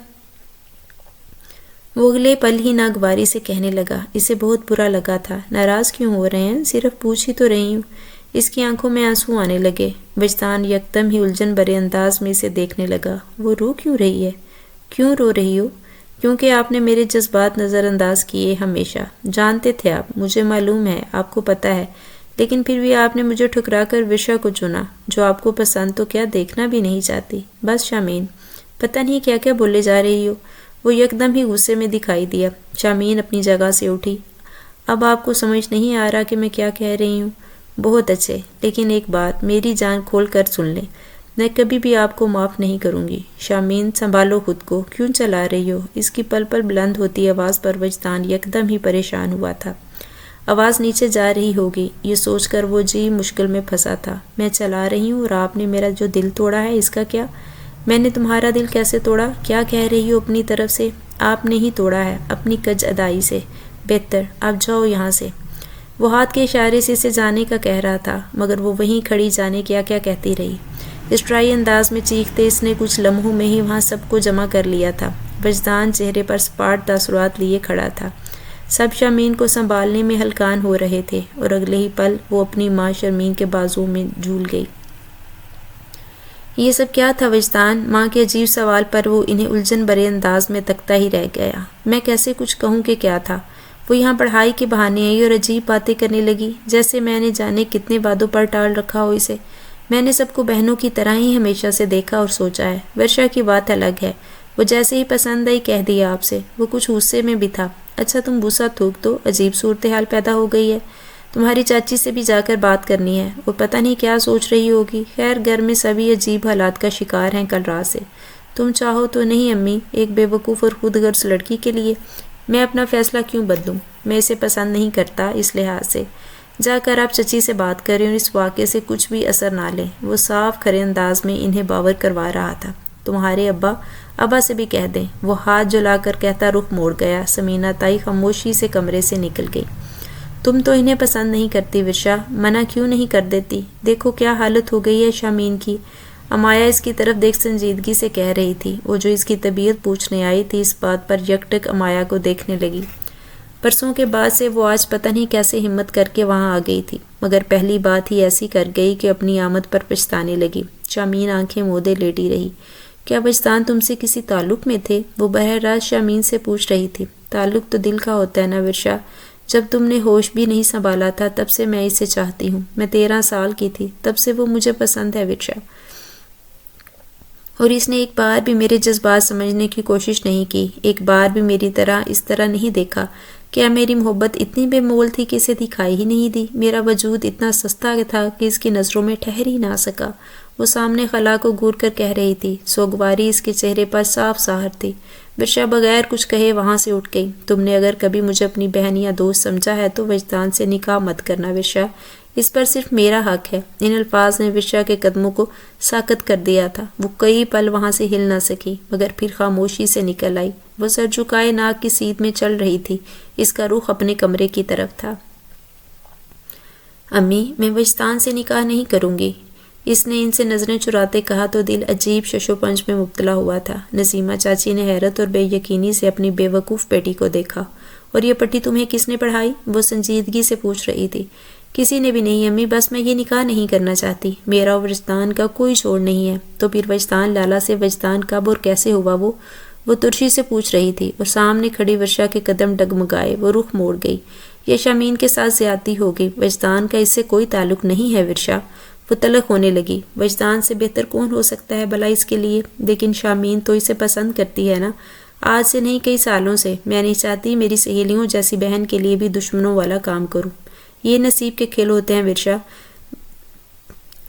وہ اگلے پل ہی ناگواری سے کہنے لگا۔ اسے بہت برا لگا تھا۔ ناراض کیوں ہو رہے ہیں؟ صرف پوچھ ہی تو رہی ہوں۔ اس کی آنکھوں میں آنسو آنے لگے۔ وجدان یکدم ہی الجھن بھرے انداز میں اسے دیکھنے لگا۔ وہ رو کیوں رہی ہے؟ کیوں رو رہی ہو؟ کیونکہ آپ نے میرے جذبات نظر انداز کیے ہمیشہ۔ جانتے تھے آپ، مجھے معلوم ہے، آپ کو پتہ ہے، لیکن پھر بھی آپ نے مجھے ٹھکرا کر ورشا کو چنا، جو آپ کو پسند تو کیا دیکھنا بھی نہیں چاہتی۔ بس شامین، پتہ نہیں کیا کیا بولے جا رہی ہو۔ وہ یکدم ہی غصے میں دکھائی دیا۔ شامین اپنی جگہ سے اٹھی۔ اب آپ کو سمجھ نہیں آ رہا کہ میں کیا کہہ رہی ہوں؟ بہت اچھے، لیکن ایک بات میری جان کھول کر سن لیں، میں کبھی بھی آپ کو معاف نہیں کروں گی۔ شامین، سنبھالو خود کو، کیوں چلا رہی ہو؟ اس کی پل پل بلند ہوتی آواز پر وجدان یکدم ہی پریشان ہوا تھا۔ آواز نیچے جا رہی ہوگی، یہ سوچ کر وہ جی مشکل میں پھنسا تھا۔ میں چلا رہی ہوں، اور آپ نے میرا جو دل توڑا ہے، اس کا کیا؟ میں نے تمہارا دل کیسے توڑا؟ کیا کہہ رہی ہو اپنی طرف سے؟ آپ نے ہی توڑا ہے، اپنی کج ادائی سے۔ بہتر، آپ جاؤ یہاں سے۔ وہ ہاتھ کے اشارے سے اسے جانے کا کہہ رہا تھا، مگر وہ وہیں کھڑی جانے کیا کیا کہتی رہی۔ اسٹرائی انداز میں چیختے اس نے کچھ لمحوں میں ہی وہاں سب کو جمع کر لیا تھا۔ وجدان چہرے پر سپاٹ تاثرات لیے کھڑا تھا۔ سب شامین کو سنبھالنے میں ہلکان ہو رہے تھے، اور اگلے ہی پل وہ اپنی ماں شرمین کے بازو میں جھول گئی۔ یہ سب کیا تھا وجدان؟ ماں کے عجیب سوال پر وہ انہیں الجھن بھرے انداز میں تکتا ہی رہ گیا۔ میں کیسے کچھ کہوں کہ کیا تھا؟ وہ یہاں پڑھائی کے بہانے آئی اور عجیب باتیں کرنے لگی، جیسے میں نے جانے کتنے وعدوں پر ٹال رکھا ہو اسے۔ میں نے سب کو بہنوں کی طرح ہی ہمیشہ سے دیکھا اور سوچا ہے۔ ورشا کی بات الگ ہے، وہ جیسے ہی پسند آئی کہہ دیا آپ سے۔ وہ کچھ غصے میں بھی تھا۔ اچھا تم غصہ تھوک دو، عجیب صورتحال پیدا ہو گئی ہے۔ تمہاری چاچی سے بھی جا کر بات کرنی ہے، وہ پتہ نہیں کیا سوچ رہی ہوگی۔ خیر گھر میں سبھی عجیب حالات کا شکار ہیں کل رات سے۔ تم چاہو تو نہیں امی، ایک بے وقوف اور خود غرض لڑکی کے لیے میں اپنا فیصلہ کیوں بدلوں؟ میں اسے پسند نہیں کرتا، اس لحاظ سے جا کر آپ چچی سے بات کریں اور اس واقعے سے کچھ بھی اثر نہ لیں۔ وہ صاف کھرے انداز میں انہیں باور کروا رہا تھا۔ تمہارے ابا سے بھی کہہ دیں۔ وہ ہاتھ جلا کر کہتا رخ موڑ گیا۔ سمینہ تائی خاموشی سے کمرے سے نکل گئی۔ تم تو انہیں پسند نہیں کرتی ورشا، منع کیوں نہیں کر دیتی؟ دیکھو کیا حالت ہو گئی ہے شامین کی۔ امایا اس کی طرف دیکھ سنجیدگی سے کہہ رہی تھی۔ وہ جو اس کی طبیعت پوچھنے آئی تھی، اس بات پر یکٹک امایا کو دیکھنے لگی۔ پرسوں کے بعد سے وہ آج پتہ نہیں کیسے ہمت کر کے وہاں آ گئی تھی، مگر پہلی بات ہی ایسی کر گئی کہ اپنی آمد پر پچھتانے لگی۔ شامین آنکھیں مودے لیٹی رہی۔ کیا وجدان تم سے کسی تعلق میں تھے؟ وہ براہ راست شامین سے پوچھ رہی تھی۔ تعلق تو دل کا ہوتا ہے نا ورشا، جب تم نے ہوش بھی نہیں سنبھالا تھا تب سے میں اسے چاہتی ہوں۔ میں 13 سال کی تھی تب سے وہ مجھے پسند ہے ورشا، اور اس نے ایک بار بھی میرے جذبات سمجھنے کی کوشش نہیں کی، ایک بار بھی میری طرح اس طرح نہیں دیکھا۔ کیا میری محبت اتنی بے مول تھی کہ اسے دکھائی ہی نہیں دی؟ میرا وجود اتنا سستا تھا کہ اس کی نظروں میں ٹھہر ہی نہ سکا۔ وہ سامنے خلا کو گور کر کہہ رہی تھی۔ سوگواری اس کے چہرے پر صاف ظاہر تھی۔ ورشا بغیر کچھ کہے وہاں سے اٹھ گئی۔ تم نے اگر کبھی مجھے اپنی بہن یا دوست سمجھا ہے تو وجدان سے نکاح مت کرنا ورشا، اس پر صرف میرا حق ہے۔ ان الفاظ نے ورشا کے قدموں کو ساکت کر دیا تھا۔ وہ کئی پل وہاں سے ہل نہ سکی مگر پھر خاموشی سے نکل آئی۔ وہ سر جھکائے ناک کی سیدھ میں چل رہی تھی۔ اس کا رخ اپنے کمرے کی طرف تھا۔ امی، میں وجدان سے نکاح نہیں کروں گی، اس نے ان سے نظریں چراتے کہا تو دل عجیب شش و پنج میں مبتلا ہوا تھا۔ نسیمہ چاچی نے حیرت اور بے یقینی سے اپنی بے وقوف بیٹی کو دیکھا۔ اور یہ پٹی تمہیں کس نے پڑھائی؟ وہ سنجیدگی سے پوچھ رہی تھی۔ کسی نے بھی نہیں امی، بس میں یہ نکاح نہیں کرنا چاہتی۔ میرا اور وجدان کا کوئی چھوڑ نہیں ہے۔ تو پھر وجدان لالا سے وجدان کب اور کیسے ہوا؟ وہ ترشی سے پوچھ رہی تھی اور سامنے کھڑی ورشا کے قدم ڈگمگائے۔ وہ رخ موڑ گئی۔ یہ شامین کے ساتھ زیادتی ہو گئی۔ وجدان کا اس سے کوئی تعلق نہیں ہے ورشا۔ وہ تلخ ہونے لگی۔ وجدان سے بہتر کون ہو سکتا ہے بھلا اس کے لیے؟ لیکن شامین تو اسے پسند کرتی ہے نا، آج سے نہیں کئی سالوں سے۔ میں نہیں چاہتی میری سہیلیوں جیسی بہن کے لیے بھی دشمنوں والا کام کروں۔ یہ نصیب کے کھیل ہوتے ہیں ورشا۔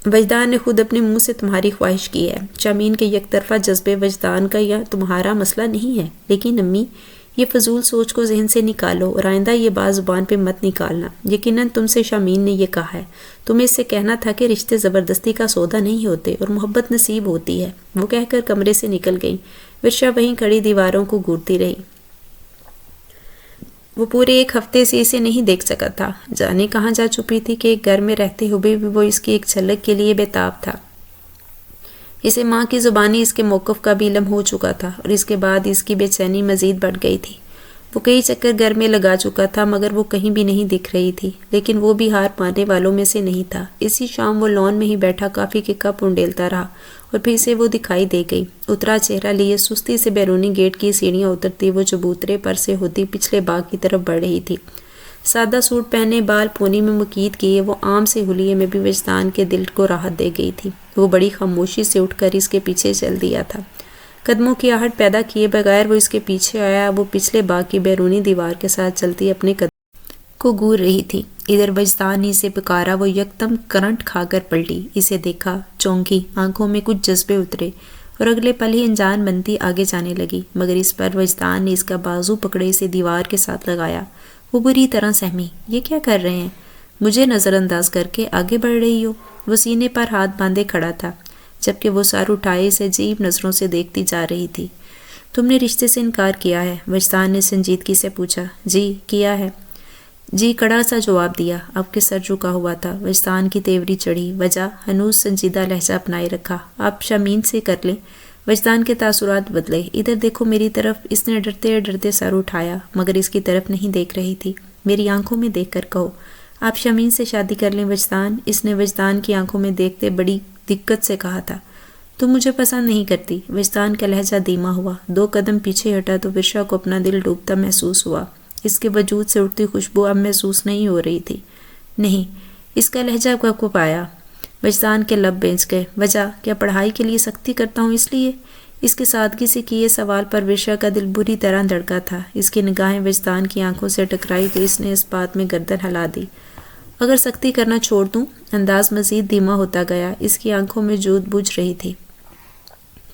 وجدان نے خود اپنے منہ سے تمہاری خواہش کی ہے۔ شامین کے یک طرفہ جذبے وجدان کا یا تمہارا مسئلہ نہیں ہے۔ لیکن امی، یہ فضول سوچ کو ذہن سے نکالو اور آئندہ یہ بات زبان پہ مت نکالنا۔ یقیناً تم سے شامین نے یہ کہا ہے۔ تمہیں اس سے کہنا تھا کہ رشتے زبردستی کا سودا نہیں ہوتے اور محبت نصیب ہوتی ہے۔ وہ کہہ کر کمرے سے نکل گئی۔ ورشا وہیں کھڑی دیواروں کو گھورتی رہی۔ وہ پورے ایک ہفتے سے اسے نہیں دیکھ سکا تھا۔ جانے کہاں جا چکی تھی کہ ایک گھر میں رہتے ہوئے بھی وہ اس کی ایک جھلک کے لیے بےتاب تھا۔ اسے ماں کی زبانی اس کے موقف کا بھی علم ہو چکا تھا اور اس کے بعد اس کی بے چینی مزید بڑھ گئی تھی۔ وہ کئی چکر گھر میں لگا چکا تھا مگر وہ کہیں بھی نہیں دکھ رہی تھی، لیکن وہ بھی ہار پانے والوں میں سے نہیں تھا۔ اسی شام وہ لان میں ہی بیٹھا کافی کے کپ انڈیلتا رہا اور پھر سے وہ دکھائی دے گئی۔ اترا چہرہ لیے سستی سے بیرونی گیٹ کی سیڑھیاں اترتی وہ چبوترے پر سے ہوتی پچھلے باغ کی طرف بڑھ رہی تھی۔ سادہ سوٹ پہنے، بال پونی میں مکید کیے، وہ عام سے حلیے میں بھی وجدان کے دل کو راحت دے گئی تھی۔ وہ بڑی خاموشی سے اٹھ کر اس کے پیچھے چل دیا تھا۔ قدموں کی آہٹ پیدا کیے بغیر وہ اس کے پیچھے آیا۔ وہ پچھلے باغ کی بیرونی دیوار کے ساتھ چلتی اپنے قدم کو گور رہی تھی۔ ادھر وجدان نے اسے پکارا۔ وہ یکدم کرنٹ کھا کر پلٹی، اسے دیکھا، چونکی، آنکھوں میں کچھ جذبے اترے اور اگلے پل ہی انجان بنتی آگے جانے لگی، مگر اس پر وجدان نے اس کا بازو پکڑے اسے دیوار کے ساتھ لگایا۔ وہ بری طرح سہمی۔ یہ کیا کر رہے ہیں؟ مجھے نظر انداز کر کے آگے بڑھ رہی ہو؟ وہ سینے پر ہاتھ باندھے کھڑا تھا جبکہ وہ سر اٹھائے اسے عجیب نظروں سے دیکھتی جا رہی تھی۔ تم نے رشتے سے انکار کیا ہے؟ وجدان نے سنجیدگی سے پوچھا۔ جی کیا ہے۔ جی کڑا سا جواب دیا۔ اب کے سر جھکا ہوا تھا۔ وجدان کی تیوری چڑھی۔ وجہ؟ ہنوز سنجیدہ لہجہ اپنائے رکھا۔ آپ شامین سے کر لیں۔ وجدان کے تاثرات بدلے۔ ادھر دیکھو میری طرف۔ اس نے ڈرتے ڈرتے سر اٹھایا مگر اس کی طرف نہیں دیکھ رہی تھی۔ میری آنکھوں میں دیکھ کر کہو، آپ شامین سے شادی کر لیں وجدان۔ اس نے وجدان کی آنکھوں میں دیکھتے بڑی دقت سے کہا تھا۔ تم مجھے پسند نہیں کرتی۔ وجدان کا لہجہ دھیما ہوا۔ 2 قدم پیچھے ہٹا تو ورشا کو اپنا دل ڈوبتا محسوس ہوا۔ اس کے وجود سے اٹھتی خوشبو اب محسوس نہیں ہو رہی تھی۔ نہیں، اس کا لہجہ کو پایا۔ وجدان کے لب بینچ گئے۔ وجہ؟ کیا پڑھائی کے لیے سختی کرتا ہوں اس لیے؟ اس کے سادگی سے کیے سوال پر ورشا کا دل بری طرح دھڑکا تھا۔ اس کی نگاہیں وجدان کی آنکھوں سے ٹکرائی تو اس نے اس بات میں گردن ہلا دی۔ اگر سختی کرنا چھوڑ دوں؟ انداز مزید دھیما ہوتا گیا۔ اس کی آنکھوں میں جوت بجھ رہی تھی۔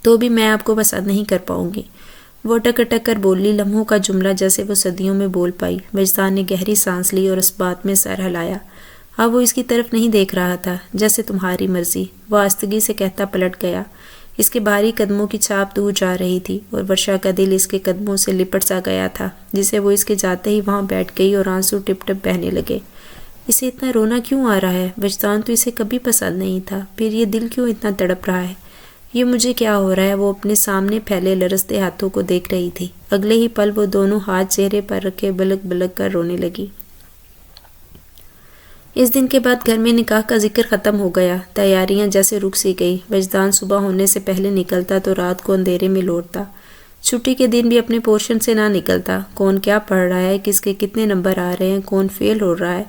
تو بھی میں آپ کو پسند نہیں کر پاؤں گی، وہ اٹک اٹک کر بولی، لمحوں کا جملہ جیسے وہ صدیوں میں بول پائی۔ وجدان نے گہری سانس لی اور اس بات میں سر ہلایا۔ اب وہ اس کی طرف نہیں دیکھ رہا تھا۔ جیسے تمہاری مرضی، وہ آستگی سے کہتا پلٹ گیا۔ اس کے بھاری قدموں کی چھاپ دور جا رہی تھی اور ورشا کا دل اس کے قدموں سے لپٹ سا گیا تھا جسے وہ اس کے جاتے ہی وہاں بیٹھ گئی اور آنسو ٹپ ٹپ بہنے لگے۔ اسے اتنا رونا کیوں آ رہا ہے؟ وجدان تو اسے کبھی پسند نہیں تھا، پھر یہ دل کیوں اتنا تڑپ رہا ہے؟ یہ مجھے کیا ہو رہا ہے؟ وہ اپنے سامنے پھیلے لرزتے ہاتھوں کو دیکھ رہی تھی۔ اگلے ہی پل وہ دونوں ہاتھ چہرے پر رکھے بلک بلک کر رونے لگی۔ اس دن کے بعد گھر میں نکاح کا ذکر ختم ہو گیا۔ تیاریاں جیسے رک سی گئی۔ وجدان صبح ہونے سے پہلے نکلتا تو رات کو اندھیرے میں لوٹتا۔ چھٹی کے دن بھی اپنے پورشن سے نہ نکلتا۔ کون کیا پڑھ رہا ہے، کس کے کتنے نمبر آ رہے ہیں، کون فیل ہو رہا ہے،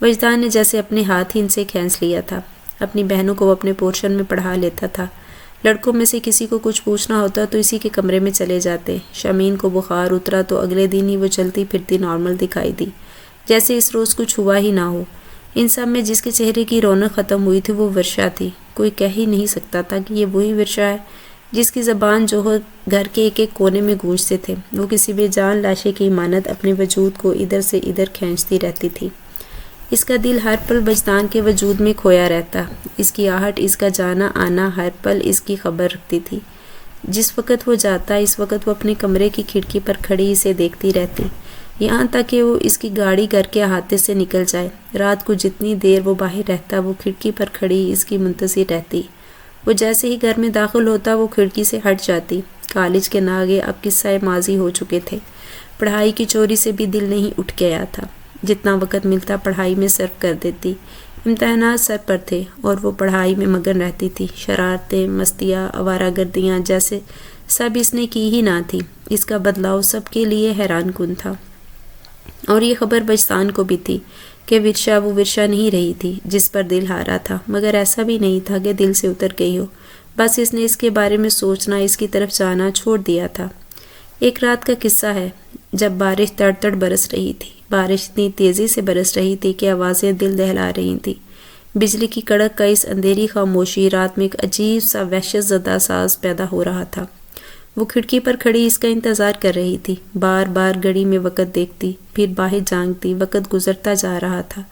وجدان نے جیسے اپنے ہاتھ ہی ان سے کھینچ لیا تھا۔ اپنی بہنوں کو وہ اپنے پورشن میں پڑھا لیتا تھا۔ لڑکوں میں سے کسی کو کچھ پوچھنا ہوتا تو اسی کے کمرے میں چلے جاتے۔ شامین کو بخار اترا تو اگلے دن ہی وہ چلتی پھرتی نارمل دکھائی دی، جیسے اس روز کچھ ہوا ہی نہ ہو۔ ان سب میں جس کے چہرے کی رونق ختم ہوئی تھی وہ ورشا تھی۔ کوئی کہہ ہی نہیں سکتا تھا کہ یہ وہی ورشا ہے جس کی زبان جوہر گھر کے ایک ایک کونے میں گونجتے تھے۔ وہ کسی بے جان لاشے کی مانند اپنے وجود کو ادھر سے ادھر کھینچتی رہتی تھی۔ اس کا دل ہر پل وجدان کے وجود میں کھویا رہتا، اس کی آہٹ، اس کا جانا آنا ہر پل اس کی خبر رکھتی تھی۔ جس وقت وہ جاتا اس وقت وہ اپنے کمرے کی کھڑکی پر کھڑی اسے دیکھتی رہتی، یہاں تک کہ وہ اس کی گاڑی گھر کے احاطے سے نکل جائے۔ رات کو جتنی دیر وہ باہر رہتا وہ کھڑکی پر کھڑی اس کی منتظر رہتی۔ وہ جیسے ہی گھر میں داخل ہوتا وہ کھڑکی سے ہٹ جاتی۔ کالج کے ناغے اب قصہ ماضی ہو چکے تھے، پڑھائی کی چوری سے بھی دل نہیں اٹھ گیا تھا۔ جتنا وقت ملتا پڑھائی میں صرف کر دیتی۔ امتحانات سر پر تھے اور وہ پڑھائی میں مگن رہتی تھی۔ شرارتیں، مستیاں، آوارہ گردیاں جیسے سب اس نے کی ہی نہ تھی۔ اس کا بدلاؤ سب کے لیے حیران کن تھا، اور یہ خبر وجدان کو بھی تھی کہ ورشا وہ ورشا نہیں رہی تھی جس پر دل ہارا تھا، مگر ایسا بھی نہیں تھا کہ دل سے اتر گئی ہو، بس اس نے اس کے بارے میں سوچنا، اس کی طرف جانا چھوڑ دیا تھا۔ ایک رات کا قصہ ہے جب بارش تڑ تڑ برس رہی تھی۔ بارش اتنی تیزی سے برس رہی تھی کہ آوازیں دل دہلا رہی تھیں۔ بجلی کی کڑک کا اس اندھیری خاموشی رات میں ایک عجیب سا وحشت زدہ ساز پیدا ہو رہا تھا۔ وہ کھڑکی پر کھڑی اس کا انتظار کر رہی تھی، بار بار گھڑی میں وقت دیکھتی، پھر باہر جھانکتی۔ وقت گزرتا جا رہا تھا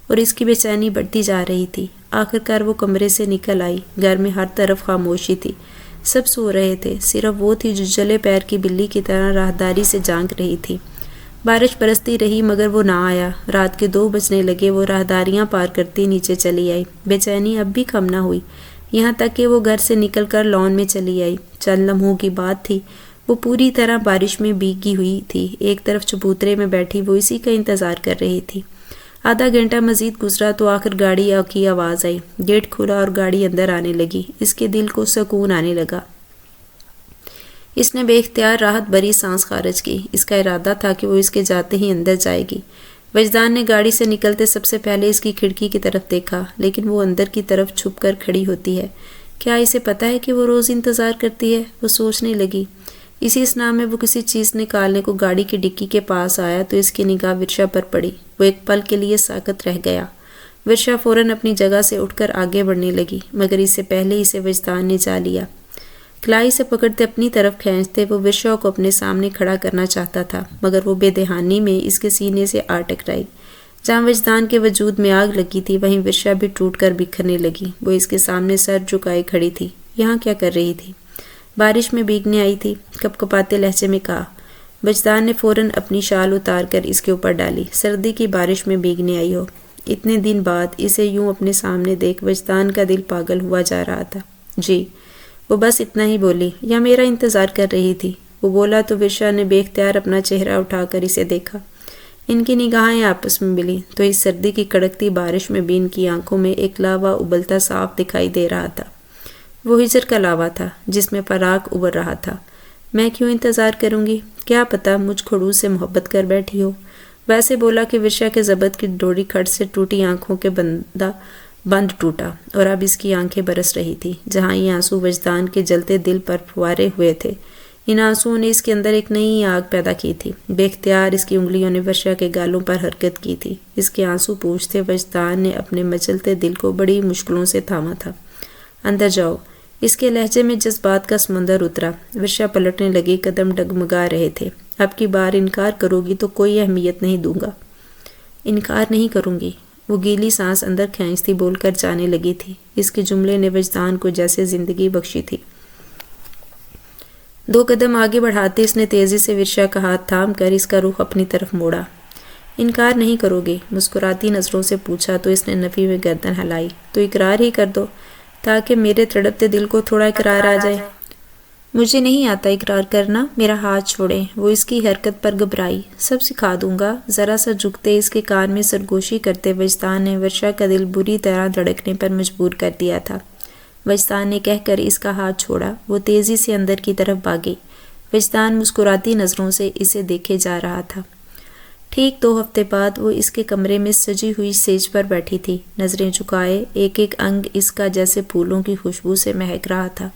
اور اس کی بے چینی بڑھتی جا رہی تھی۔ آخر کار وہ کمرے سے نکل آئی۔ گھر میں ہر طرف خاموشی تھی، سب سو رہے تھے، صرف وہ تھی جو جلے پیر کی بلی کی طرح راہداری سے جھانک رہی تھی۔ بارش برستی رہی مگر وہ نہ آیا۔ رات کے 2 بجنے لگے۔ وہ راہداریاں پار کرتی نیچے چلی آئی۔ بے چینی اب بھی کم نہ ہوئی، یہاں تک کہ وہ گھر سے نکل کر لان میں چلی آئی۔ چند لمحوں کی بات تھی، وہ پوری طرح بارش میں بھیگی ہوئی تھی۔ ایک طرف چبوترے میں بیٹھی وہ اسی کا انتظار کر رہی تھی۔ آدھا گھنٹہ مزید گزرا تو آخر گاڑی کی آواز آئی، گیٹ کھلا اور گاڑی اندر آنے لگی۔ اس کے دل کو سکون آنے لگا۔ اس نے بے اختیار راحت بھری سانس خارج کی۔ اس کا ارادہ تھا کہ وہ اس کے جاتے ہی اندر جائے گی۔ وجدان نے گاڑی سے نکلتے سب سے پہلے اس کی کھڑکی کی طرف دیکھا، لیکن وہ اندر کی طرف چھپ کر کھڑی ہوتی ہے۔ کیا اسے پتہ ہے کہ وہ روز انتظار کرتی ہے؟ وہ سوچنے لگی۔ اسی اسنا میں وہ کسی چیز نکالنے کو گاڑی کی ڈکی کے پاس آیا تو اس کی نگاہ ورشا پر پڑی۔ وہ ایک پل کے لیے ساکت رہ گیا۔ ورشا فوراً اپنی جگہ سے اٹھ کر آگے بڑھنے لگی، مگر اس سے پہلے اسے وجدان نے جا لیا۔ کلائی سے پکڑتے اپنی طرف کھینچتے وہ ورشا کو اپنے سامنے کھڑا کرنا چاہتا تھا، مگر وہ بے دہانی میں اس کے سینے سے آ ٹکرائی۔ جہاں وجدان کے وجود میں آگ لگی تھی وہیں ورشا بھی ٹوٹ کر بکھرنے لگی۔ وہ اس کے سامنے سر جھکائے کھڑی تھی۔ یہاں کیا کر رہی تھی؟ بارش میں بھیگنے آئی تھی، کپ کپاتے لہجے میں کہا۔ وجدان نے فوراً اپنی شال اتار کر اس کے اوپر ڈالی۔ سردی کی بارش میں بھیگنے آئی ہو؟ اتنے دن بعد اسے یوں اپنے سامنے دیکھ وجدان کا دل پاگل ہوا جا رہا تھا۔ جی، وہ بس اتنا ہی بولی، یا میرا انتظار کر رہی تھی؟ وہ بولا تو ورشا نے بے اختیار اپنا چہرہ اٹھا کر اسے دیکھا۔ ان کی نگاہیں آپس میں ملی تو اس سردی کی کڑکتی بارش میں بھی ان کی آنکھوں میں ایک لاوا ابلتا صاف دکھائی دے رہا تھا۔ وہ ہجر کا لاوا تھا جس میں فراق ابل رہا تھا۔ میں کیوں انتظار کروں گی؟ کیا پتہ مجھ کھڑوس سے محبت کر بیٹھی ہو؟ ویسے بولا کہ ورشا کے ضبط کی ڈوری کھٹ سے ٹوٹی آنکھوں کے بند ٹوٹا اور اب اس کی آنکھیں برس رہی تھی۔ جہاں یہ آنسو وجدان کے جلتے دل پر فوارے ہوئے تھے، ان آنسوؤں نے اس کے اندر ایک نئی آگ پیدا کی تھی۔ بے اختیار اس کی انگلیوں نے ورشا کے گالوں پر حرکت کی تھی۔ اس کے آنسو پوچھتے وجدان نے اپنے مچلتے دل کو بڑی مشکلوں سے تھاما تھا۔ اندر جاؤ، اس کے لہجے میں جذبات کا سمندر اترا۔ ورشا پلٹنے لگی، قدم ڈگمگا رہے تھے۔ اب کی بار انکار کرو گی تو کوئی اہمیت نہیں دوں گا۔ انکار نہیں کروں گی، وہ گیلی سانس اندر کھینچتی بول کر جانے لگی تھی۔ اس کے جملے نے وجدان کو جیسے زندگی بخشی تھی۔ 2 قدم آگے بڑھاتے اس نے تیزی سے ورشا کا ہاتھ تھام کر اس کا رخ اپنی طرف موڑا۔ انکار نہیں کرو گے؟ مسکراتی نظروں سے پوچھا تو اس نے نفی میں گردن ہلائی۔ تو اقرار ہی کر دو تاکہ میرے تڑپتے دل کو تھوڑا اقرار آ جائے۔ مجھے نہیں آتا اقرار کرنا، میرا ہاتھ چھوڑیں۔ وہ اس کی حرکت پر گھبرائی۔ سب سکھا دوں گا۔ ذرا سا جھکتے اس کے کان میں سرگوشی کرتے وجدان نے ورشا کا دل بری طرح دھڑکنے پر مجبور کر دیا تھا۔ وجدان نے کہہ کر اس کا ہاتھ چھوڑا۔ وہ تیزی سے اندر کی طرف بھاگی۔ وجدان مسکراتی نظروں سے اسے دیکھے جا رہا تھا۔ ٹھیک 2 ہفتے بعد وہ اس کے کمرے میں سجی ہوئی سیج پر بیٹھی تھی، نظریں جھکائے۔ ایک ایک انگ اس کا جیسے پھولوں کی خوشبو سے مہک رہا تھا۔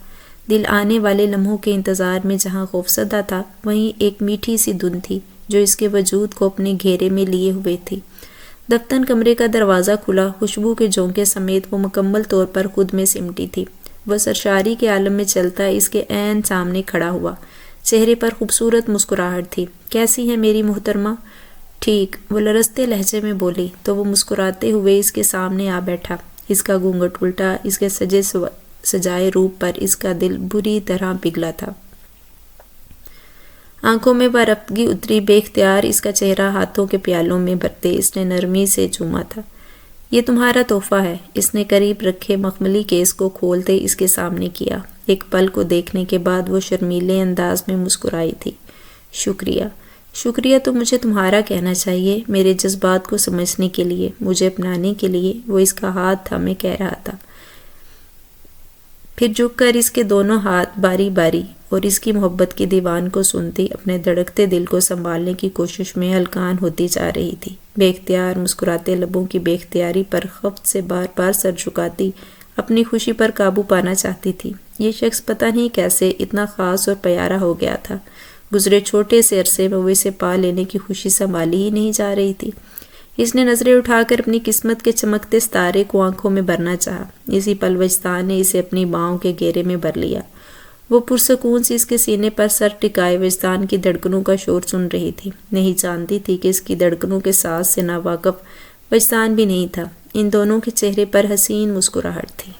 دل آنے والے لمحوں کے انتظار میں جہاں خوفزدہ تھا وہیں ایک میٹھی سی دھن تھی جو اس کے وجود کو اپنے گھیرے میں لیے ہوئے تھی۔ دفتن کمرے کا دروازہ کھلا، خوشبو کے جھونکے سمیت وہ مکمل طور پر خود میں سمٹی تھی۔ وہ سرشاری کے عالم میں چلتا اس کے عین سامنے کھڑا ہوا، چہرے پر خوبصورت مسکراہٹ تھی۔ کیسی ہے میری محترمہ؟ ٹھیک، وہ لرزتے لہجے میں بولی تو وہ مسکراتے ہوئے اس کے سامنے آ بیٹھا۔ اس کا گھونگھٹ الٹا، اس کے سجائے روپ پر اس کا دل بری طرح پگھلا تھا۔ آنکھوں میں وہ رفتگی اتری، بے اختیار اس کا چہرہ ہاتھوں کے پیالوں میں بھرتے اس نے نرمی سے چوما تھا۔ یہ تمہارا تحفہ ہے، اس نے قریب رکھے مخملی کیس کو کھولتے اس کے سامنے کیا۔ ایک پل کو دیکھنے کے بعد وہ شرمیلے انداز میں مسکرائی تھی۔ شکریہ، شکریہ تو مجھے تمہارا کہنا چاہیے، میرے جذبات کو سمجھنے کے لیے، مجھے اپنانے کے لیے، وہ اس کا ہاتھ تھامے کہہ رہا تھا۔ پھر جھک کر اس کے دونوں ہاتھ باری باری اور اس کی محبت کی دیوان کو سنتی اپنے دھڑکتے دل کو سنبھالنے کی کوشش میں ہلکان ہوتی جا رہی تھی۔ بے اختیار مسکراتے لبوں کی بے اختیاری پر خفت سے بار بار سر جھکاتی اپنی خوشی پر قابو پانا چاہتی تھی۔ یہ شخص پتہ نہیں کیسے اتنا خاص اور پیارا ہو گیا تھا۔ گزرے چھوٹے سے عرصے میں وہ اسے پا لینے کی خوشی سنبھالی ہی نہیں جا رہی تھی۔ اس نے نظریں اٹھا کر اپنی قسمت کے چمکتے ستارے کو آنکھوں میں بھرنا چاہا۔ اسی پل وجدان نے اسے اپنی باہوں کے گھیرے میں بھر لیا۔ وہ پرسکون سی اس کے سینے پر سر ٹکائے وجدان کی دھڑکنوں کا شور سن رہی تھی۔ نہیں جانتی تھی کہ اس کی دھڑکنوں کے ساز سے ناواقف وجدان بھی نہیں تھا۔ ان دونوں کے چہرے پر حسین مسکراہٹ تھی۔